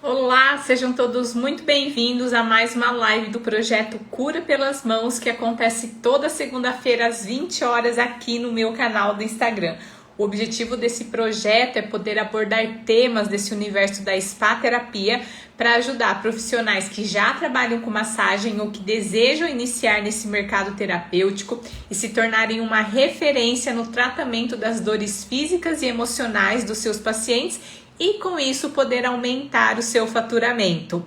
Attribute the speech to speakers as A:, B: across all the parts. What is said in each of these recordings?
A: Olá, sejam todos muito bem-vindos a mais uma live do projeto Cura pelas Mãos, que acontece toda segunda-feira às 20 horas aqui no meu canal do Instagram. O objetivo desse projeto é poder abordar temas desse universo da spa terapia para ajudar profissionais que já trabalham com massagem ou que desejam iniciar nesse mercado terapêutico e se tornarem uma referência no tratamento das dores físicas e emocionais dos seus pacientes e com isso poder aumentar o seu faturamento.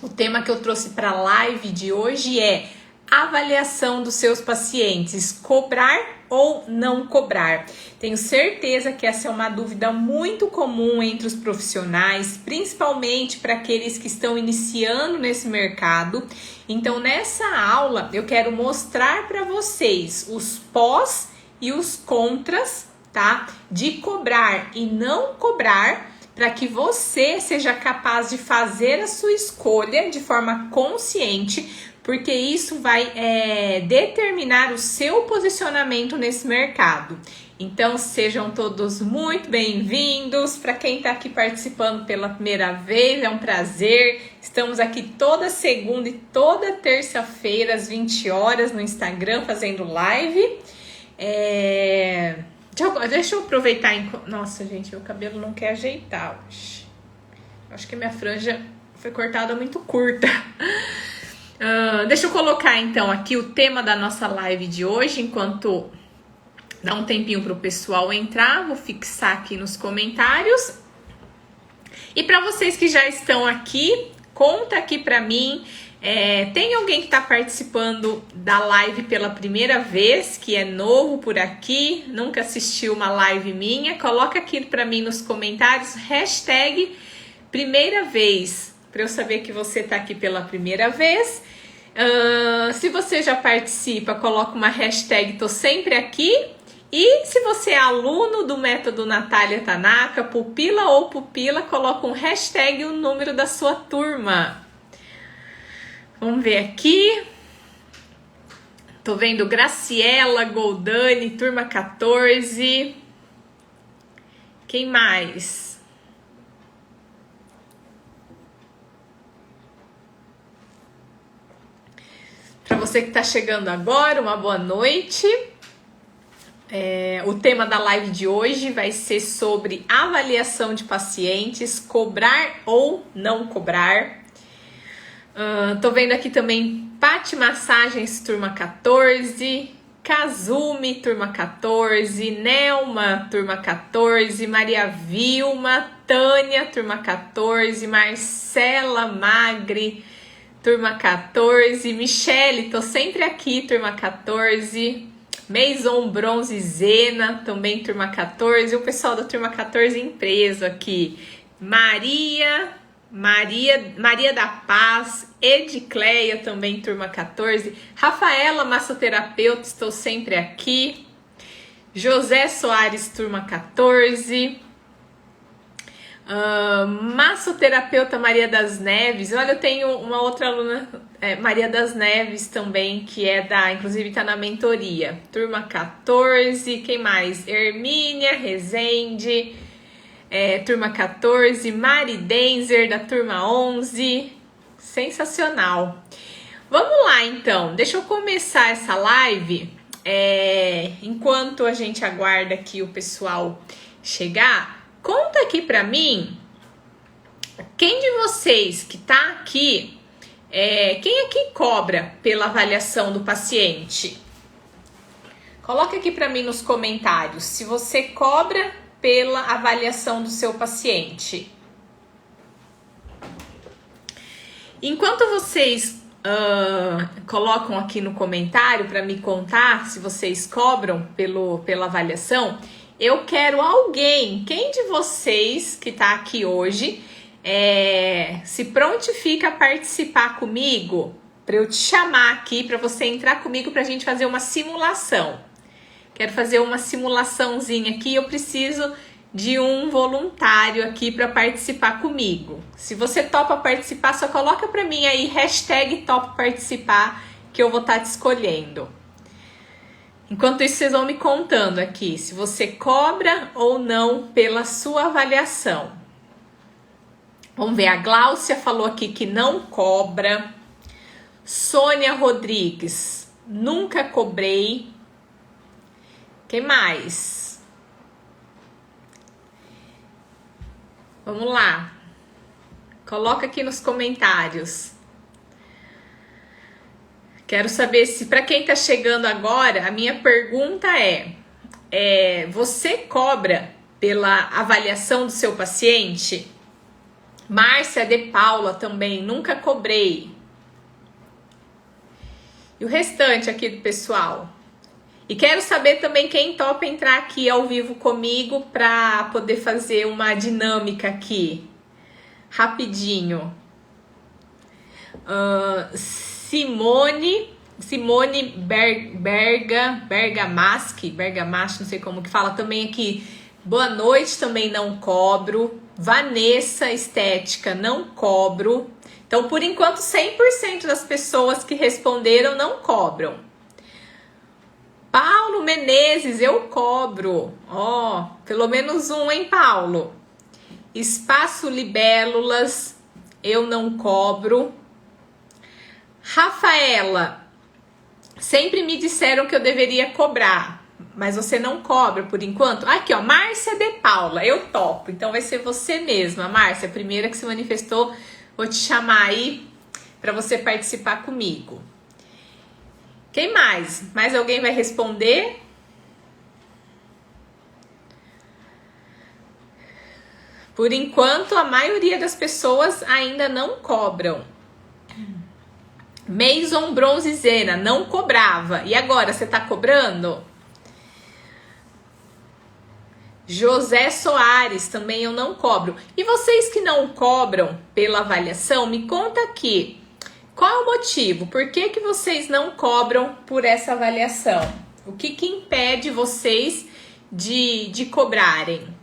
A: O tema que eu trouxe para a live de hoje é avaliação dos seus pacientes, cobrar ou não cobrar. Tenho certeza que essa é uma dúvida muito comum entre os profissionais, principalmente para aqueles que estão iniciando nesse mercado. Então, nessa aula, eu quero mostrar para vocês os pós e os contras, tá? De cobrar e não cobrar, para que você seja capaz de fazer a sua escolha de forma consciente, porque isso vai determinar o seu posicionamento nesse mercado. Então, sejam todos muito bem-vindos. Para quem está aqui participando pela primeira vez, é um prazer. Estamos aqui toda segunda e toda terça-feira, às 20 horas, no Instagram, fazendo live. Deixa eu aproveitar. Nossa, gente, meu cabelo não quer ajeitar hoje. Acho que minha franja foi cortada muito curta. Deixa eu colocar então aqui o tema da nossa live de hoje, enquanto dá um tempinho para o pessoal entrar. Vou fixar aqui nos comentários. E para vocês que já estão aqui, conta aqui para mim. Tem alguém que está participando da live pela primeira vez, que é novo por aqui, nunca assistiu uma live minha? Coloca aqui para mim nos comentários, hashtag primeira vez, para eu saber que você está aqui pela primeira vez. Se você já participa, coloca uma hashtag tô sempre aqui. E se você é aluno do método Natália Tanaka, pupila ou pupila, coloca um hashtag e o número da sua turma. Vamos ver aqui. Tô vendo Graciela, Goldani, turma 14. Quem mais? Para você que tá chegando agora, uma boa noite. O tema da live de hoje vai ser sobre avaliação de pacientes, cobrar ou não cobrar. Tô vendo aqui também Pati Massagens, turma 14, Kazumi, turma 14, Nelma, turma 14, Maria Vilma, Tânia, turma 14, Marcela Magri, turma 14, Michele, tô sempre aqui, turma 14, Maison Bronze Zena, também turma 14, o pessoal da turma 14 em preso aqui, Maria da Paz, Edicleia, também turma 14, Rafaela, massoterapeuta, estou sempre aqui, José Soares, turma 14, massoterapeuta Maria das Neves. Olha, eu tenho uma outra aluna, Maria das Neves também, que inclusive está na mentoria, turma 14, quem mais? Hermínia Rezende, turma 14, Mari Denzer, da turma 11, sensacional. Vamos lá, então, deixa eu começar essa live, enquanto a gente aguarda aqui o pessoal chegar. Conta aqui pra mim, quem de vocês que tá aqui, quem aqui cobra pela avaliação do paciente? Coloca aqui pra mim nos comentários, se você cobra pela avaliação do seu paciente. Enquanto vocês colocam aqui no comentário para me contar se vocês cobram pela avaliação, eu quero alguém, quem de vocês que está aqui hoje, se prontifica a participar comigo, para eu te chamar aqui, para você entrar comigo para a gente fazer uma simulação. Quero fazer uma simulaçãozinha aqui, eu preciso de um voluntário aqui para participar comigo. Se você topa participar, só coloca para mim aí, hashtag topa participar, que eu vou estar te escolhendo. Enquanto isso, vocês vão me contando aqui, se você cobra ou não pela sua avaliação. Vamos ver, a Gláucia falou aqui que não cobra. Sônia Rodrigues, nunca cobrei. Quem mais? Vamos lá. Coloca aqui nos comentários. Quero saber se, para quem tá chegando agora, a minha pergunta você cobra pela avaliação do seu paciente? Márcia de Paula também, nunca cobrei. E o restante aqui do pessoal? E quero saber também quem topa entrar aqui ao vivo comigo para poder fazer uma dinâmica aqui. Rapidinho. Simone Bergamaschi, não sei como que fala, também aqui. Boa noite, também não cobro. Vanessa Estética, não cobro. Então, por enquanto, 100% das pessoas que responderam não cobram. Paulo Menezes, eu cobro. Ó, pelo menos um, hein, Paulo? Espaço Libélulas, eu não cobro. Rafaela, sempre me disseram que eu deveria cobrar, mas você não cobra por enquanto? Aqui, ó, Márcia de Paula, eu topo. Então vai ser você mesma, Márcia, a primeira que se manifestou. Vou te chamar aí para você participar comigo. Quem mais? Mais alguém vai responder? Por enquanto, a maioria das pessoas ainda não cobram. Mason Bronzizena, não cobrava. E agora, você tá cobrando? José Soares, também eu não cobro. E vocês que não cobram pela avaliação, me conta aqui. Qual é o motivo? Por que que vocês não cobram por essa avaliação? O que que impede vocês de cobrarem?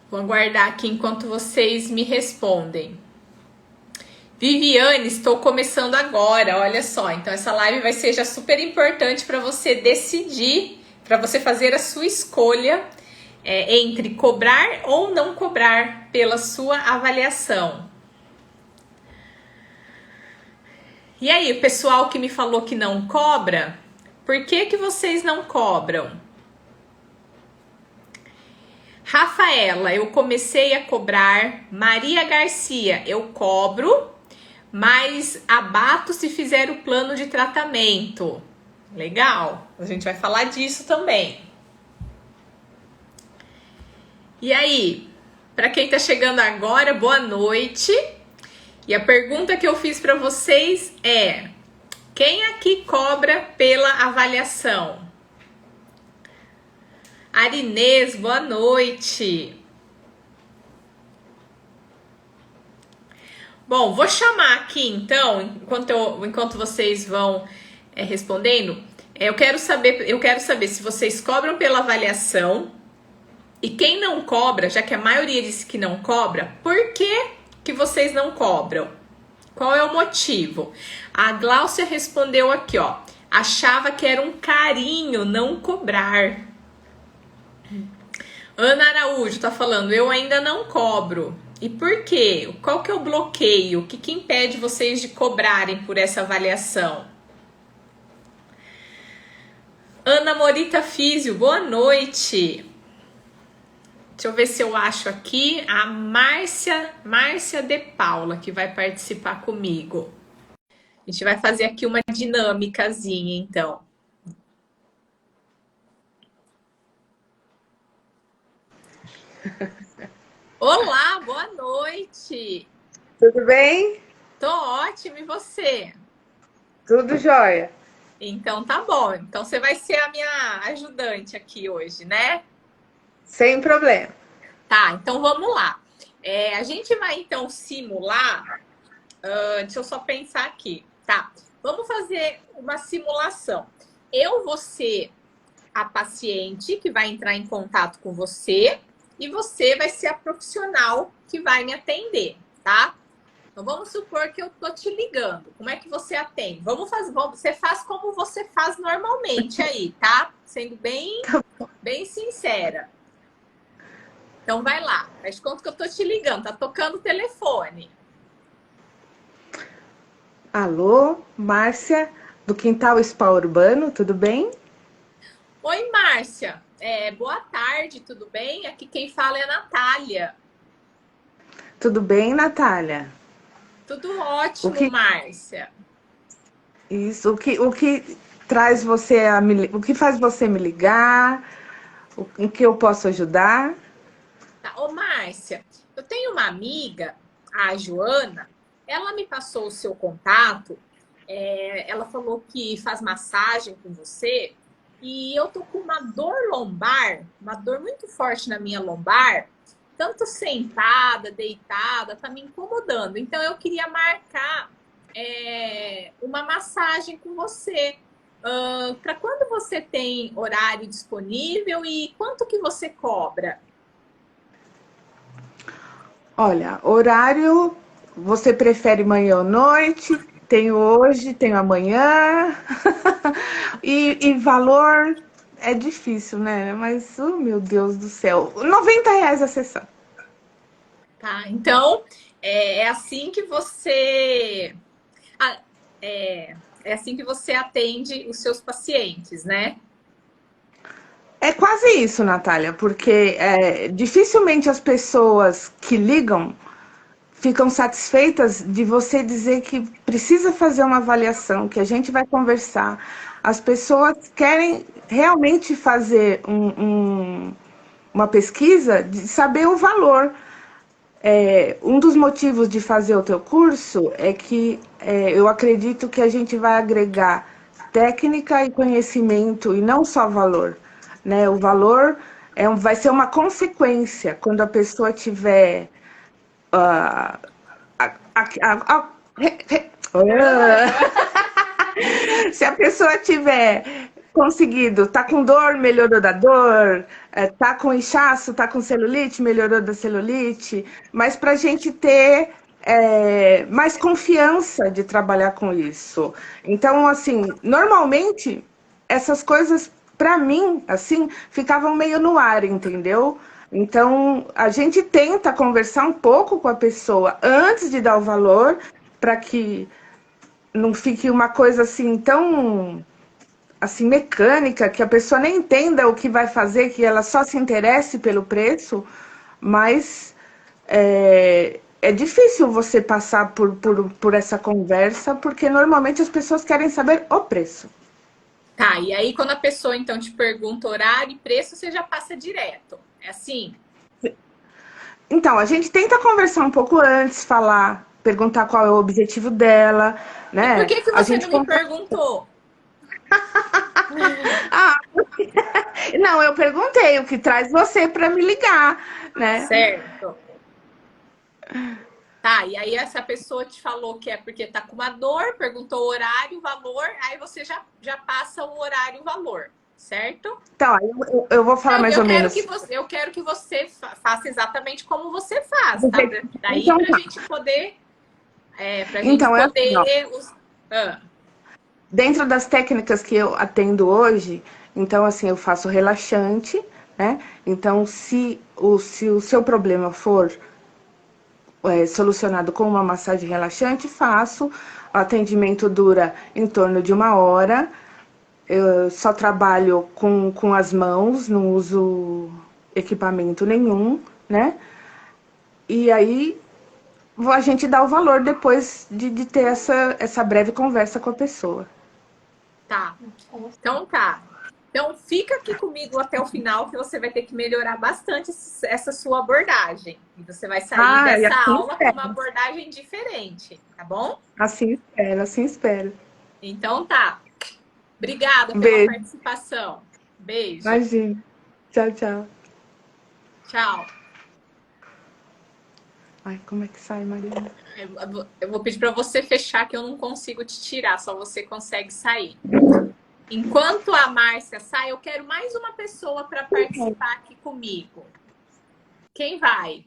A: Vou aguardar aqui enquanto vocês me respondem. Viviane, estou começando agora, olha só. Então essa live vai ser já super importante para você decidir, para você fazer a sua escolha entre cobrar ou não cobrar pela sua avaliação. E aí, o pessoal que me falou que não cobra, por que que vocês não cobram? Rafaela, eu comecei a cobrar. Maria Garcia, eu cobro, mas abato se fizer o plano de tratamento. Legal, a gente vai falar disso também. E aí, para quem tá chegando agora, boa noite. E a pergunta que eu fiz para vocês é: quem aqui cobra pela avaliação? Arinês, boa noite. Bom, vou chamar aqui então, enquanto vocês vão respondendo, eu quero saber se vocês cobram pela avaliação. E quem não cobra, já que a maioria disse que não cobra, por que vocês não cobram? Qual é o motivo? A Gláucia respondeu aqui, ó. Achava que era um carinho não cobrar. Ana Araújo tá falando, eu ainda não cobro. E por quê? Qual que é o bloqueio? O que que impede vocês de cobrarem por essa avaliação? Ana Morita Físio, boa noite. Deixa eu ver se eu acho aqui a Márcia de Paula, que vai participar comigo. A gente vai fazer aqui uma dinâmicazinha, então. Olá, boa noite.
B: Tudo bem?
A: Tô ótima, e você?
B: Tudo jóia.
A: Então tá bom. Então você vai ser a minha ajudante aqui hoje, né?
B: Sem problema.
A: Tá, então vamos lá. A gente vai então simular. Deixa eu só pensar aqui. Tá, vamos fazer uma simulação. Eu vou ser a paciente que vai entrar em contato com você e você vai ser a profissional que vai me atender, tá? Então vamos supor que eu tô te ligando. Como é que você atende? Você faz como você faz normalmente aí, tá? Sendo bem sincera. Então vai lá, faz de conta que eu tô te ligando, tá tocando o telefone.
B: Alô, Márcia, do Quintal Spa Urbano, tudo bem?
A: Oi, Márcia. Boa tarde, tudo bem? Aqui quem fala é a Natália.
B: Tudo bem, Natália?
A: Tudo
B: O
A: ótimo,
B: que
A: Márcia.
B: o que traz você o que faz você me ligar? Em que eu posso ajudar?
A: Tá. Ô, Márcia, eu tenho uma amiga, a Joana, ela me passou o seu contato, ela falou que faz massagem com você, e eu tô com uma dor lombar, uma dor muito forte na minha lombar, tanto sentada, deitada, tá me incomodando. Então eu queria marcar uma massagem com você. Para quando você tem horário disponível e quanto que você cobra?
B: Olha, horário, você prefere manhã ou noite? Tenho hoje, tenho amanhã. E valor é difícil, né? Mas, oh, meu Deus do céu, R$ 90 a sessão.
A: Tá? Então, é assim que você ah, é assim que você atende os seus pacientes, né?
B: É quase isso, Natália, porque dificilmente as pessoas que ligam ficam satisfeitas de você dizer que precisa fazer uma avaliação, que a gente vai conversar. As pessoas querem realmente fazer uma pesquisa de saber o valor. Um dos motivos de fazer o teu curso é que eu acredito que a gente vai agregar técnica e conhecimento e não só valor, né? O valor vai ser uma consequência quando a pessoa tiver ah, a- se a pessoa tiver conseguido, tá com dor, melhorou da dor, tá com inchaço, tá com celulite, melhorou da celulite, mas para a gente ter mais confiança de trabalhar com isso. Então, assim, normalmente essas coisas, para mim, assim, ficavam meio no ar, entendeu? Então, a gente tenta conversar um pouco com a pessoa antes de dar o valor, para que não fique uma coisa assim tão assim mecânica que a pessoa nem entenda o que vai fazer, que ela só se interesse pelo preço, mas é difícil você passar por essa conversa, porque normalmente as pessoas querem saber o preço.
A: Tá, e aí quando a pessoa então te pergunta horário e preço, você já passa direto. É assim?
B: Então, a gente tenta conversar um pouco antes, falar, perguntar qual é o objetivo dela,
A: E por
B: né?
A: que que
B: A
A: você
B: gente
A: não me
B: conversa.
A: perguntou?
B: Ah, não, eu perguntei o que traz você para me ligar, né?
A: Certo. Tá, e aí essa pessoa te falou que é porque tá com uma dor, perguntou o horário, o valor, aí você já passa o horário, o valor, certo?
B: Então, aí eu vou falar
A: Não,
B: mais ou menos.
A: eu quero que você faça exatamente como você faz,
B: do
A: tá?
B: jeito-
A: Daí
B: Então,
A: pra
B: tá.
A: gente poder, pra gente
B: Então, é assim, ó.
A: poder ah,
B: Dentro das técnicas que eu atendo hoje, então, assim, eu faço relaxante, né? Então, se o seu problema for solucionado com uma massagem relaxante, faço. O atendimento dura em torno de 1 hora. Eu só trabalho com as mãos, não uso equipamento nenhum, né? E aí a gente dá o valor depois de ter essa breve conversa com a pessoa.
A: tá. Então tá. Então fica aqui comigo até o final que você vai ter que melhorar bastante essa sua abordagem. E você vai sair
B: Ah, e
A: dessa
B: assim
A: aula com uma
B: espero,
A: abordagem diferente, tá bom?
B: assim espero, assim espero.
A: Então tá. Obrigada
B: Um
A: pela
B: beijo,
A: participação. Beijo.
B: imagina. Tchau, tchau.
A: Tchau.
B: Ai, como é que sai, Mariana?
A: Eu vou pedir para você fechar que eu não consigo te tirar, só você consegue sair. Enquanto a Márcia sai, eu quero mais uma pessoa para participar aqui comigo. Quem vai?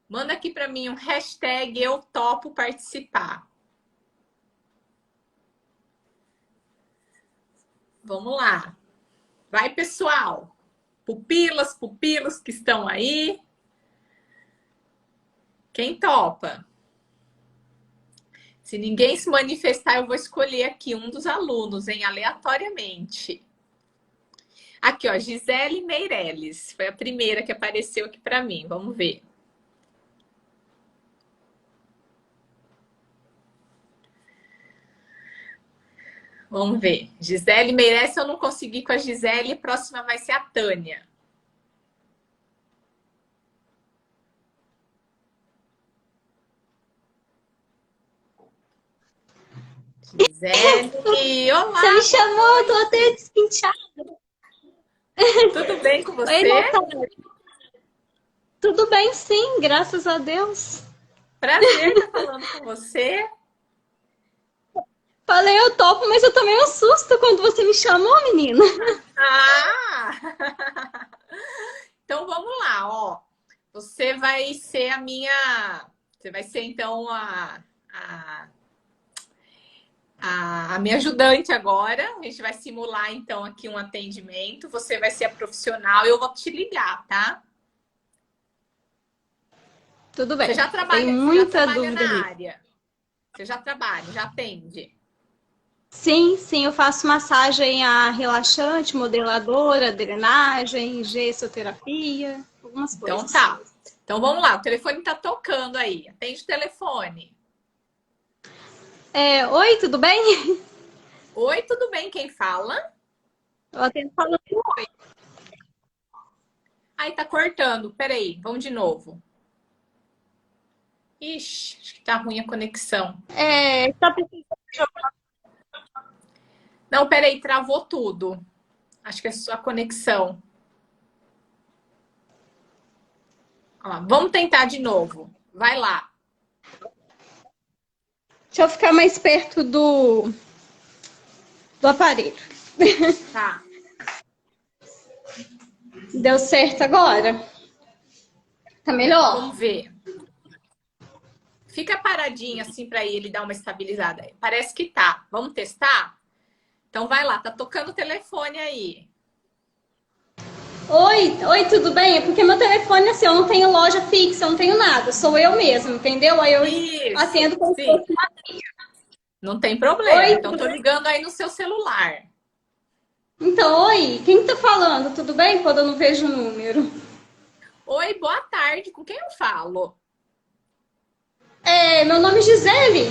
A: Manda aqui para mim um hashtag eu topo participar. Vamos lá. Vai, pessoal. Pupilas, pupilos que estão aí. Quem topa? Se ninguém se manifestar, eu vou escolher aqui um dos alunos, hein? Aleatoriamente. Aqui, ó, Gisele Meirelles. Foi a primeira que apareceu aqui para mim. Vamos ver. Vamos ver. Gisele Meirelles, se eu não conseguir com a Gisele, a próxima vai ser a Tânia. Gisele, olá!
C: Você me chamou, eu tô até despinchada.
A: Tudo bem com você?
C: Oi, Natália. Tudo bem, sim, graças a Deus.
A: Prazer estar falando com você.
C: Falei, eu topo, mas eu tomei um susto quando você me chamou, menina.
A: Ah! Então vamos lá, ó. Você vai ser a minha. Você vai ser então a minha ajudante agora. A gente vai simular então aqui um atendimento. Você vai ser a profissional e eu vou te ligar, tá?
C: Tudo bem.
A: Você já trabalha,
C: Tem muita
A: dúvida
C: dúvida
A: na
C: ali.
A: área. Você já trabalha, já atende.
C: Sim, sim, eu faço massagem a relaxante, modeladora, drenagem, gessoterapia, algumas
A: Então
C: coisas.
A: tá. Então vamos lá, o telefone tá tocando aí. Atende o telefone.
C: Oi, tudo bem?
A: Oi, tudo bem? Quem fala?
C: Eu atendo falando oi.
A: Aí tá cortando. Peraí, vamos de novo. Ixi, acho que tá ruim a conexão.
C: Tá precisando de alguma...
A: Não, peraí, travou tudo. Acho que é só a conexão. Ó, vamos tentar de novo. Vai lá.
C: Deixa eu ficar mais perto do aparelho.
A: Tá.
C: Deu certo agora? Tá melhor?
A: Vamos ver. Fica paradinho assim para ele dar uma estabilizada. Parece que tá. Vamos testar? Então vai lá, tá tocando o telefone aí.
C: Oi, tudo bem? É porque meu telefone, assim, eu não tenho loja fixa, eu não tenho nada, sou eu mesma, entendeu? Aí eu
A: Isso,
C: atendo como se
A: sim.
C: fosse uma...
A: Não tem problema.
C: Oi,
A: Então tô ligando aí no seu celular.
C: Então, oi, quem tá falando? Tudo bem? Quando eu não vejo o número.
A: Oi, boa tarde. Com quem eu falo?
C: Meu nome é Gisele,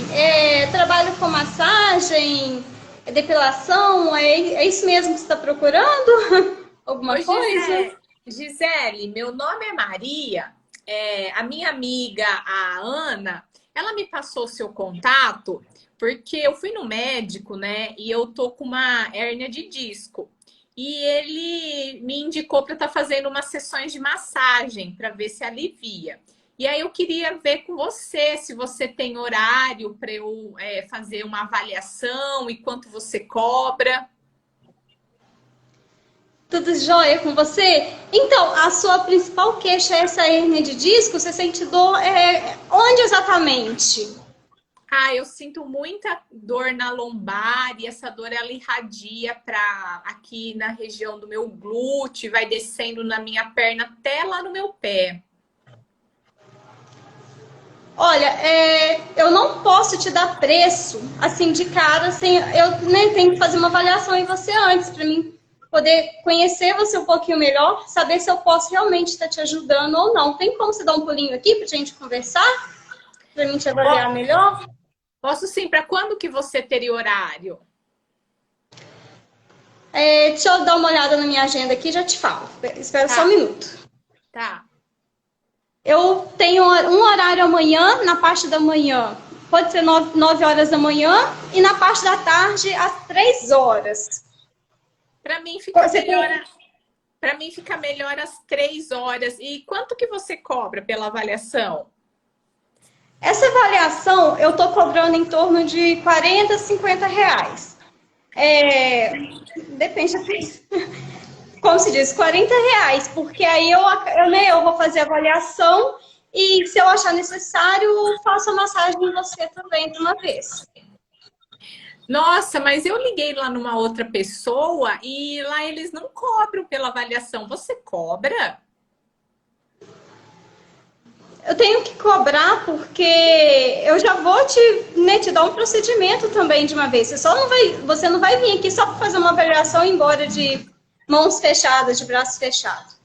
C: trabalho com massagem, depilação, é isso mesmo que você está procurando? Alguma
A: Oi,
C: coisa?
A: Gisele, meu nome é Maria. A minha amiga, a Ana, ela me passou o seu contato porque eu fui no médico, né? E eu tô com uma hérnia de disco. E ele me indicou para estar fazendo umas sessões de massagem para ver se alivia. E aí eu queria ver com você se você tem horário para eu fazer uma avaliação e quanto você cobra.
C: Tudo jóia com você? Então, a sua principal queixa é essa hérnia de disco? Você sente dor onde exatamente?
A: Ah, eu sinto muita dor na lombar e essa dor ela irradia para aqui na região do meu glúteo, vai descendo na minha perna até lá no meu pé.
C: Olha, eu não posso te dar preço assim de cara, assim, eu tenho que fazer uma avaliação em você antes para mim poder conhecer você um pouquinho melhor, saber se eu posso realmente estar te ajudando ou não. Tem como você dar um pulinho aqui para a gente conversar? Para mim te avaliar melhor?
A: Posso sim, para quando que você teria horário?
C: Deixa eu dar uma olhada na minha agenda aqui e já te falo. Espera só um minuto.
A: Tá.
C: Eu tenho um horário amanhã, na parte da manhã. Pode ser 9 horas da manhã e na parte da tarde às 3 horas.
A: Para mim fica melhor. Para mim fica melhor às 3 horas. E quanto que você cobra pela avaliação?
C: Essa avaliação eu estou cobrando em torno de 40, 50 reais. Depende, como se diz, 40 reais, porque aí eu vou fazer a avaliação e se eu achar necessário, eu faço a massagem em você também de uma vez.
A: Nossa, mas eu liguei lá numa outra pessoa e lá eles não cobram pela avaliação. Você cobra?
C: eu tenho que cobrar porque eu já vou te dar um procedimento também de uma vez. Você não vai vir aqui só para fazer uma avaliação e ir embora de mãos fechadas, de braços fechados.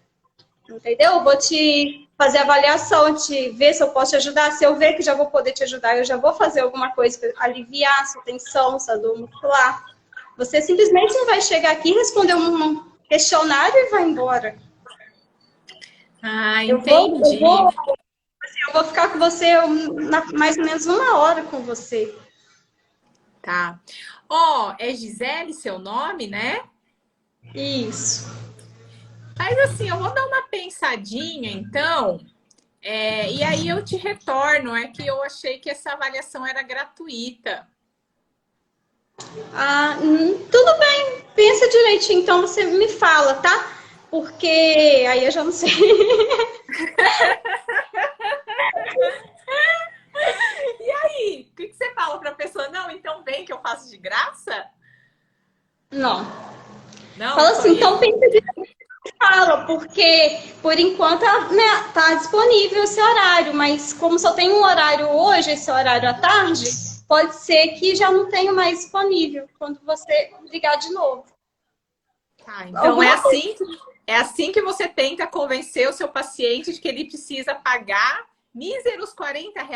C: Entendeu? Eu vou te fazer avaliação, te ver se eu posso te ajudar. Se eu ver que já vou poder te ajudar, eu já vou fazer alguma coisa para aliviar a sua tensão, sua dor muscular. Você simplesmente não vai chegar aqui, responder um questionário e vai embora.
A: Ah, entendi.
C: Eu vou ficar com você mais ou menos 1 hora com você.
A: Tá. Ó, é Gisele seu nome, né?
C: Isso.
A: Mas assim, eu vou dar uma pensadinha, então, e aí eu te retorno. É que eu achei que essa avaliação era gratuita.
C: Ah, tudo bem, pensa direitinho, então você me fala, tá? Porque aí eu já não sei.
A: E aí, o que você fala para a pessoa? Não, então vem que eu faço de graça?
C: Não.
A: Não,
C: Fala assim,
A: isso.
C: então pensa direitinho. Fala, porque por enquanto tá disponível esse horário, mas como só tem um horário hoje, esse horário à tarde, pode ser que já não tenha mais disponível quando você ligar de novo.
A: Tá, então é assim que você tenta convencer o seu paciente de que ele precisa pagar míseros R$ 40.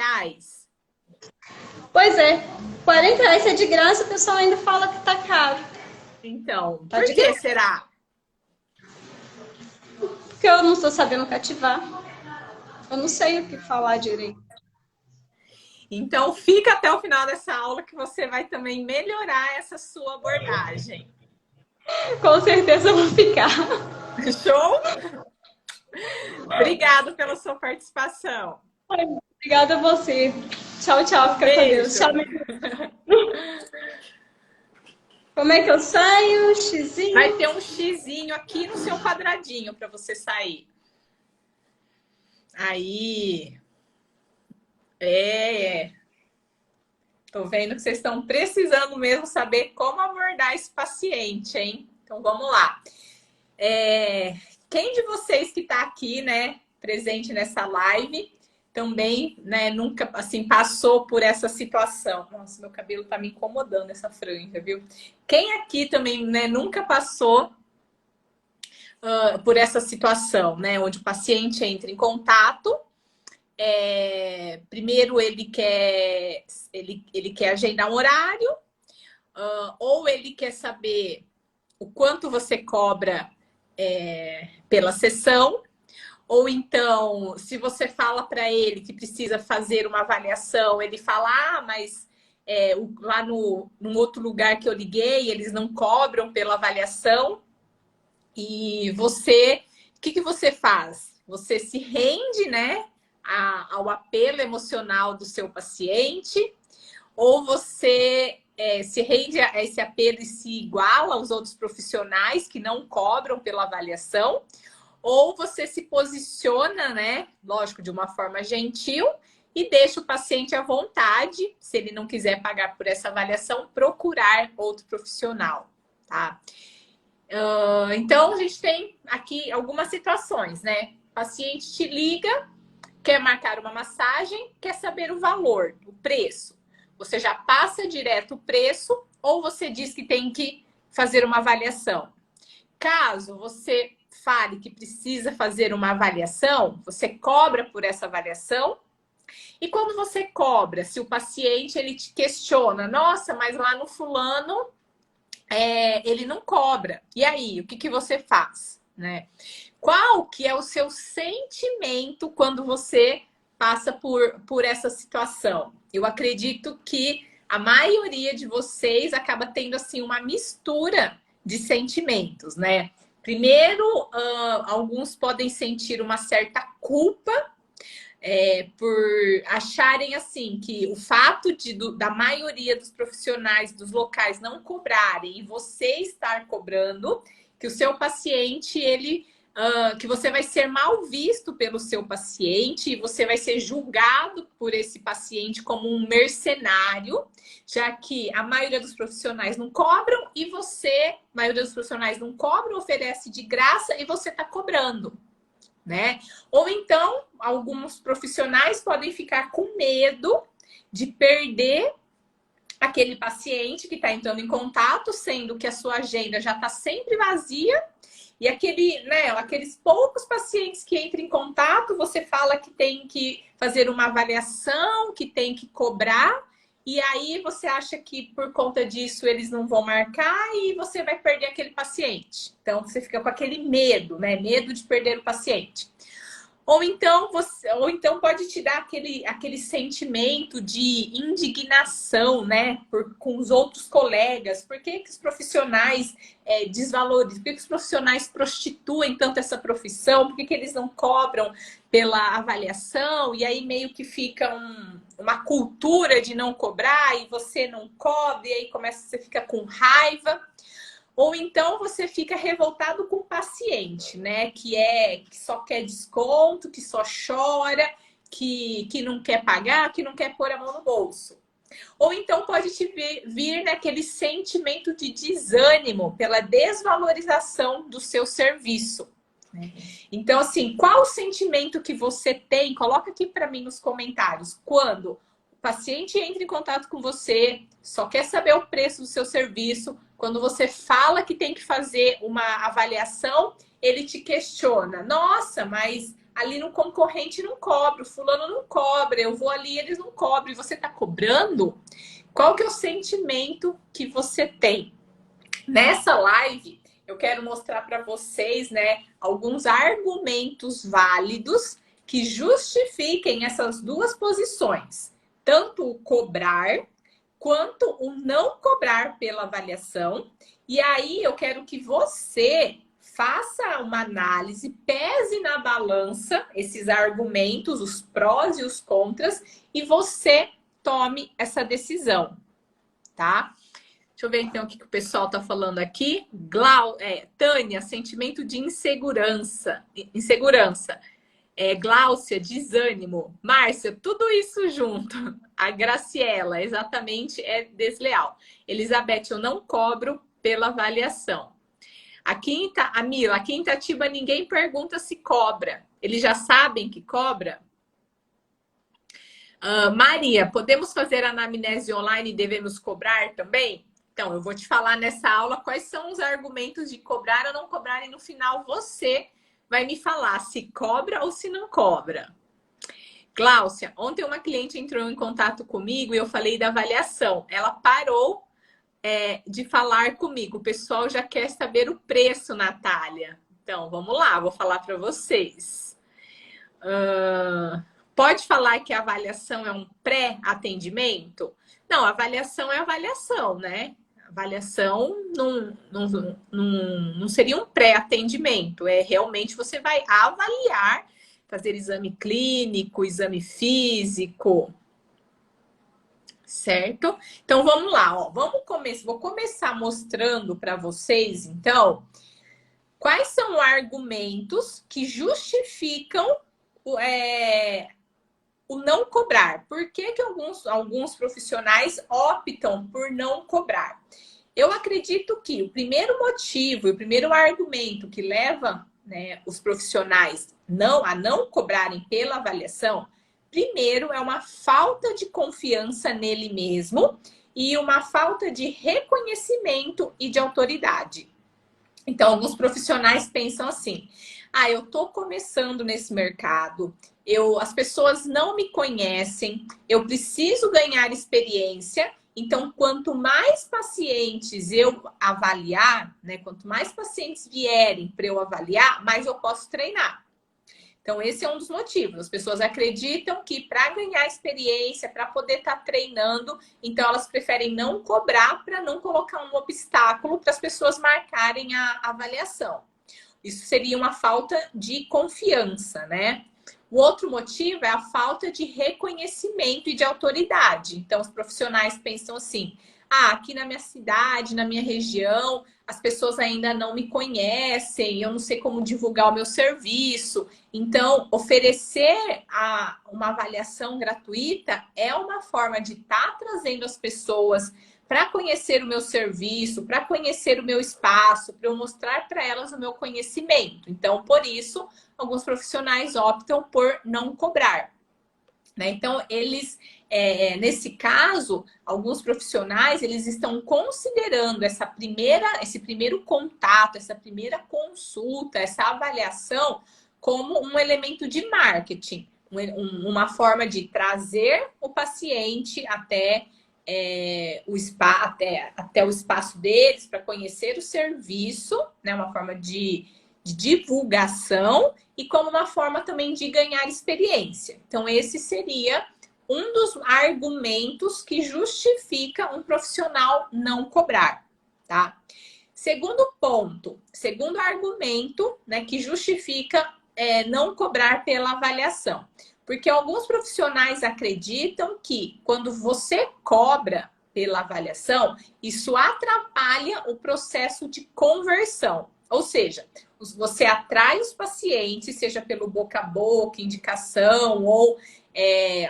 C: Pois é, R$ 40 é de graça, o pessoal ainda fala que tá caro.
A: Então,
C: Tá
A: por
C: de
A: que
C: graça.
A: será?
C: Porque eu não estou sabendo cativar. Eu não sei o que falar direito.
A: Então, fica até o final dessa aula que você vai também melhorar essa sua abordagem.
C: Com certeza eu vou ficar.
A: Show? Obrigada pela sua participação.
C: Obrigada a você. Tchau, tchau. Fica com Deus. Tchau. Como é que eu saio? Xizinho?
A: Vai ter um xizinho aqui no seu quadradinho para você sair. Aí. Tô vendo que vocês estão precisando mesmo saber como abordar esse paciente, hein? Então, vamos lá. Quem de vocês que está aqui, né, presente nessa live, também, né, nunca, assim, passou por essa situação? Nossa, meu cabelo tá me incomodando, essa franja, viu? Quem aqui também, né, nunca passou por essa situação, né, onde o paciente entra em contato, primeiro ele quer agendar um horário, ou ele quer saber o quanto você cobra pela sessão, ou então, se você fala para ele que precisa fazer uma avaliação, ele fala, mas lá num outro lugar que eu liguei, eles não cobram pela avaliação. E você, o que você faz? Você se rende, né, ao apelo emocional do seu paciente, ou você se rende a esse apelo e se iguala aos outros profissionais que não cobram pela avaliação, ou você se posiciona, né, lógico, de uma forma gentil e deixa o paciente à vontade, se ele não quiser pagar por essa avaliação, procurar outro profissional, tá? Então, a gente tem aqui algumas situações, né? O paciente te liga, quer marcar uma massagem, quer saber o valor, o preço. Você já passa direto o preço ou você diz que tem que fazer uma avaliação? Caso você fale que precisa fazer uma avaliação, você cobra por essa avaliação. E quando você cobra, se o paciente ele te questiona, nossa, mas lá no fulano ele não cobra. E aí, o que você faz, né? Qual que é o seu sentimento quando você passa por essa situação? Eu acredito que a maioria de vocês acaba tendo assim uma mistura de sentimentos, né? Primeiro, alguns podem sentir uma certa culpa por acharem assim que o fato da maioria dos profissionais dos locais não cobrarem e você estar cobrando, que o seu paciente, que você vai ser mal visto pelo seu paciente e você vai ser julgado por esse paciente como um mercenário, já que a maioria dos profissionais não cobram e a maioria dos profissionais não cobram, oferece de graça e você está cobrando. né? Ou então, alguns profissionais podem ficar com medo de perder aquele paciente que está entrando em contato, sendo que a sua agenda já está sempre vazia, e aqueles poucos pacientes que entram em contato, você fala que tem que fazer uma avaliação, que tem que cobrar, e aí você acha que por conta disso eles não vão marcar e você vai perder aquele paciente. Então você fica com aquele medo, né? Medo de perder o paciente. Ou então pode te dar aquele sentimento de indignação, né, com os outros colegas. Por que os profissionais desvalorizam? Por que os profissionais prostituem tanto essa profissão? Por que eles não cobram pela avaliação? E aí meio que fica uma cultura de não cobrar e você não cobra, e aí você fica com raiva. Ou então você fica revoltado com o paciente, né? Que só quer desconto, que só chora, que não quer pagar, que não quer pôr a mão no bolso. Ou então pode te vir naquele sentimento de desânimo pela desvalorização do seu serviço, né? Então, assim, qual o sentimento que você tem? Coloca aqui para mim nos comentários. Quando o paciente entra em contato com você, só quer saber o preço do seu serviço, quando você fala que tem que fazer uma avaliação, ele te questiona. Nossa, mas ali no concorrente não cobra, o fulano não cobra, eu vou ali, eles não cobram, e você está cobrando? Qual que é o sentimento que você tem? Nessa live, eu quero mostrar para vocês, né, alguns argumentos válidos que justifiquem essas duas posições. Tanto o cobrar quanto o não cobrar pela avaliação. E aí eu quero que você faça uma análise, pese na balança esses argumentos, os prós e os contras, e você tome essa decisão, tá? Deixa eu ver então o que o pessoal tá falando aqui. Tânia, sentimento de insegurança. Gláucia, desânimo. Márcia, tudo isso junto. A Graciela, exatamente, é desleal. Elizabeth, eu não cobro pela avaliação. A Mila, aqui em Itatiba ninguém pergunta se cobra. Eles já sabem que cobra? Maria, podemos fazer anamnese online e devemos cobrar também? Então, eu vou te falar nessa aula quais são os argumentos de cobrar ou não cobrar, e no final você vai me falar se cobra ou se não cobra. Gláucia, ontem uma cliente entrou em contato comigo e eu falei da avaliação. Ela parou de falar comigo. O pessoal já quer saber o preço, Natália. Então, vamos lá, vou falar para vocês. Pode falar que a avaliação é um pré-atendimento? Não, a avaliação é avaliação, né? Avaliação não seria um pré-atendimento. Realmente você vai avaliar, fazer exame clínico, exame físico, certo? Então vamos lá, ó. Vou começar mostrando para vocês, então, quais são argumentos que justificam o não cobrar. Por que alguns profissionais optam por não cobrar? Eu acredito que o primeiro motivo, o primeiro argumento que leva, né, os profissionais a não cobrarem pela avaliação, primeiro é uma falta de confiança nele mesmo e uma falta de reconhecimento e de autoridade. Então, alguns profissionais pensam assim: eu tô começando nesse mercado, as pessoas não me conhecem, eu preciso ganhar experiência, então quanto mais pacientes eu avaliar, né, quanto mais pacientes vierem para eu avaliar, mais eu posso treinar. Então esse é um dos motivos. As pessoas acreditam que para ganhar experiência, para poder estar treinando, então elas preferem não cobrar para não colocar um obstáculo para as pessoas marcarem a avaliação. Isso seria uma falta de confiança, né? O outro motivo é a falta de reconhecimento e de autoridade. Então, os profissionais pensam assim: aqui na minha cidade, na minha região, as pessoas ainda não me conhecem, eu não sei como divulgar o meu serviço. Então, oferecer uma avaliação gratuita é uma forma de estar trazendo as pessoas para conhecer o meu serviço, para conhecer o meu espaço, para eu mostrar para elas o meu conhecimento. Então, por isso, alguns profissionais optam por não cobrar, né? Então, eles, nesse caso, alguns profissionais, eles estão considerando esse primeiro contato, essa primeira consulta, essa avaliação como um elemento de marketing, uma forma de trazer o paciente até o espaço deles para conhecer o serviço, né? Uma forma de divulgação e como uma forma também de ganhar experiência. Então, esse seria um dos argumentos que justifica um profissional não cobrar, tá? Segundo ponto, segundo argumento, né, que justifica não cobrar pela avaliação. Porque alguns profissionais acreditam que quando você cobra pela avaliação, isso atrapalha o processo de conversão. Ou seja, você atrai os pacientes, seja pelo boca a boca, indicação ou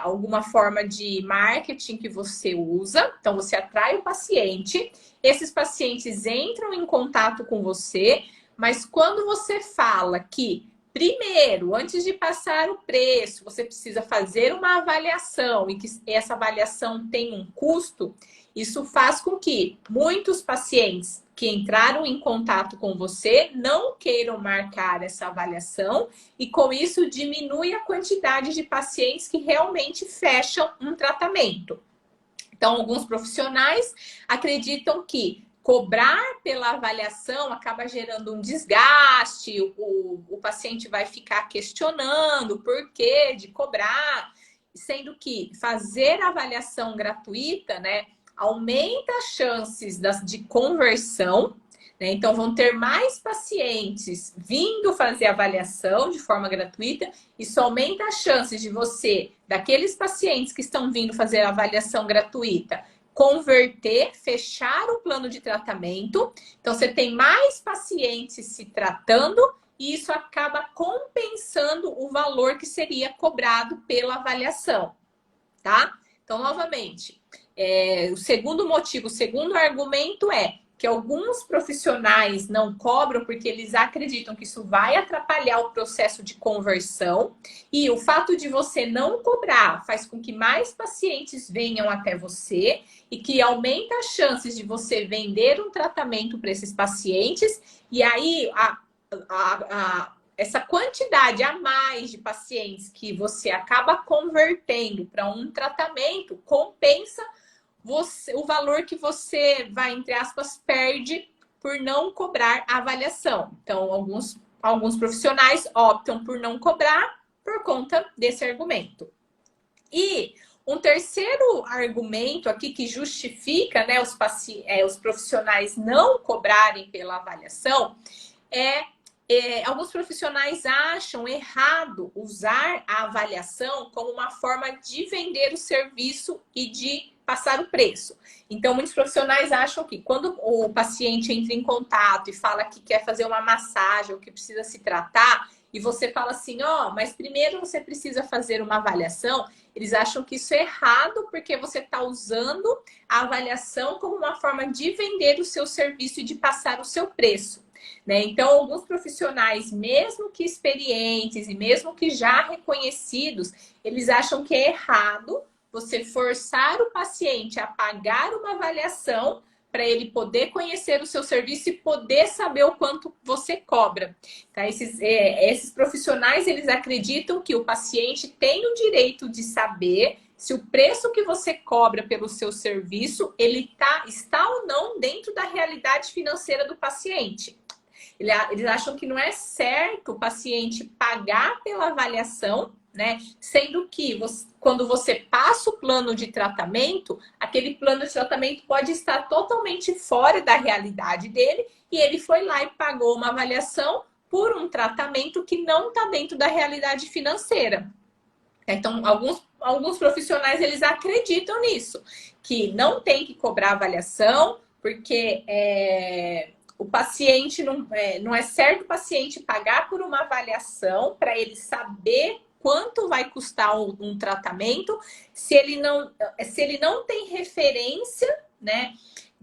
A: alguma forma de marketing que você usa. Então, você atrai o paciente, esses pacientes entram em contato com você, mas quando você fala que primeiro, antes de passar o preço, você precisa fazer uma avaliação e que essa avaliação tem um custo, isso faz com que muitos pacientes que entraram em contato com você não queiram marcar essa avaliação e com isso diminui a quantidade de pacientes que realmente fecham um tratamento. Então, alguns profissionais acreditam que cobrar pela avaliação acaba gerando um desgaste, o paciente vai ficar questionando o porquê de cobrar, sendo que fazer a avaliação gratuita, né, aumenta as chances de conversão, né? Então, vão ter mais pacientes vindo fazer avaliação de forma gratuita, isso aumenta as chances de você, daqueles pacientes que estão vindo fazer a avaliação gratuita, converter, fechar o plano de tratamento. Então, você tem mais pacientes se tratando e isso acaba compensando o valor que seria cobrado pela avaliação, tá? Então, novamente, o segundo motivo, o segundo argumento é que alguns profissionais não cobram porque eles acreditam que isso vai atrapalhar o processo de conversão e o fato de você não cobrar faz com que mais pacientes venham até você e que aumenta as chances de você vender um tratamento para esses pacientes e aí essa quantidade a mais de pacientes que você acaba convertendo para um tratamento compensa o valor que você vai, entre aspas, perde por não cobrar a avaliação. Então, alguns profissionais optam por não cobrar por conta desse argumento. E um terceiro argumento aqui que justifica, né, os profissionais não cobrarem pela avaliação alguns profissionais acham errado usar a avaliação como uma forma de vender o serviço e de passar o preço. Então, muitos profissionais acham que quando o paciente entra em contato e fala que quer fazer uma massagem ou que precisa se tratar, e você fala assim, mas primeiro você precisa fazer uma avaliação, eles acham que isso é errado porque você está usando a avaliação como uma forma de vender o seu serviço e de passar o seu preço, né? Então, alguns profissionais, mesmo que experientes e mesmo que já reconhecidos, eles acham que é errado você forçar o paciente a pagar uma avaliação para ele poder conhecer o seu serviço e poder saber o quanto você cobra. Tá? Esses profissionais, eles acreditam que o paciente tem o direito de saber se o preço que você cobra pelo seu serviço, ele está ou não dentro da realidade financeira do paciente. Eles acham que não é certo o paciente pagar pela avaliação, né? Sendo que quando você passa o plano de tratamento, aquele plano de tratamento pode estar totalmente fora da realidade dele e ele foi lá e pagou uma avaliação por um tratamento que não está dentro da realidade financeira. Então, alguns profissionais, eles acreditam nisso, que não tem que cobrar avaliação, porque o paciente não é certo o paciente pagar por uma avaliação para ele saber quanto vai custar um tratamento, se ele não tem referência, né?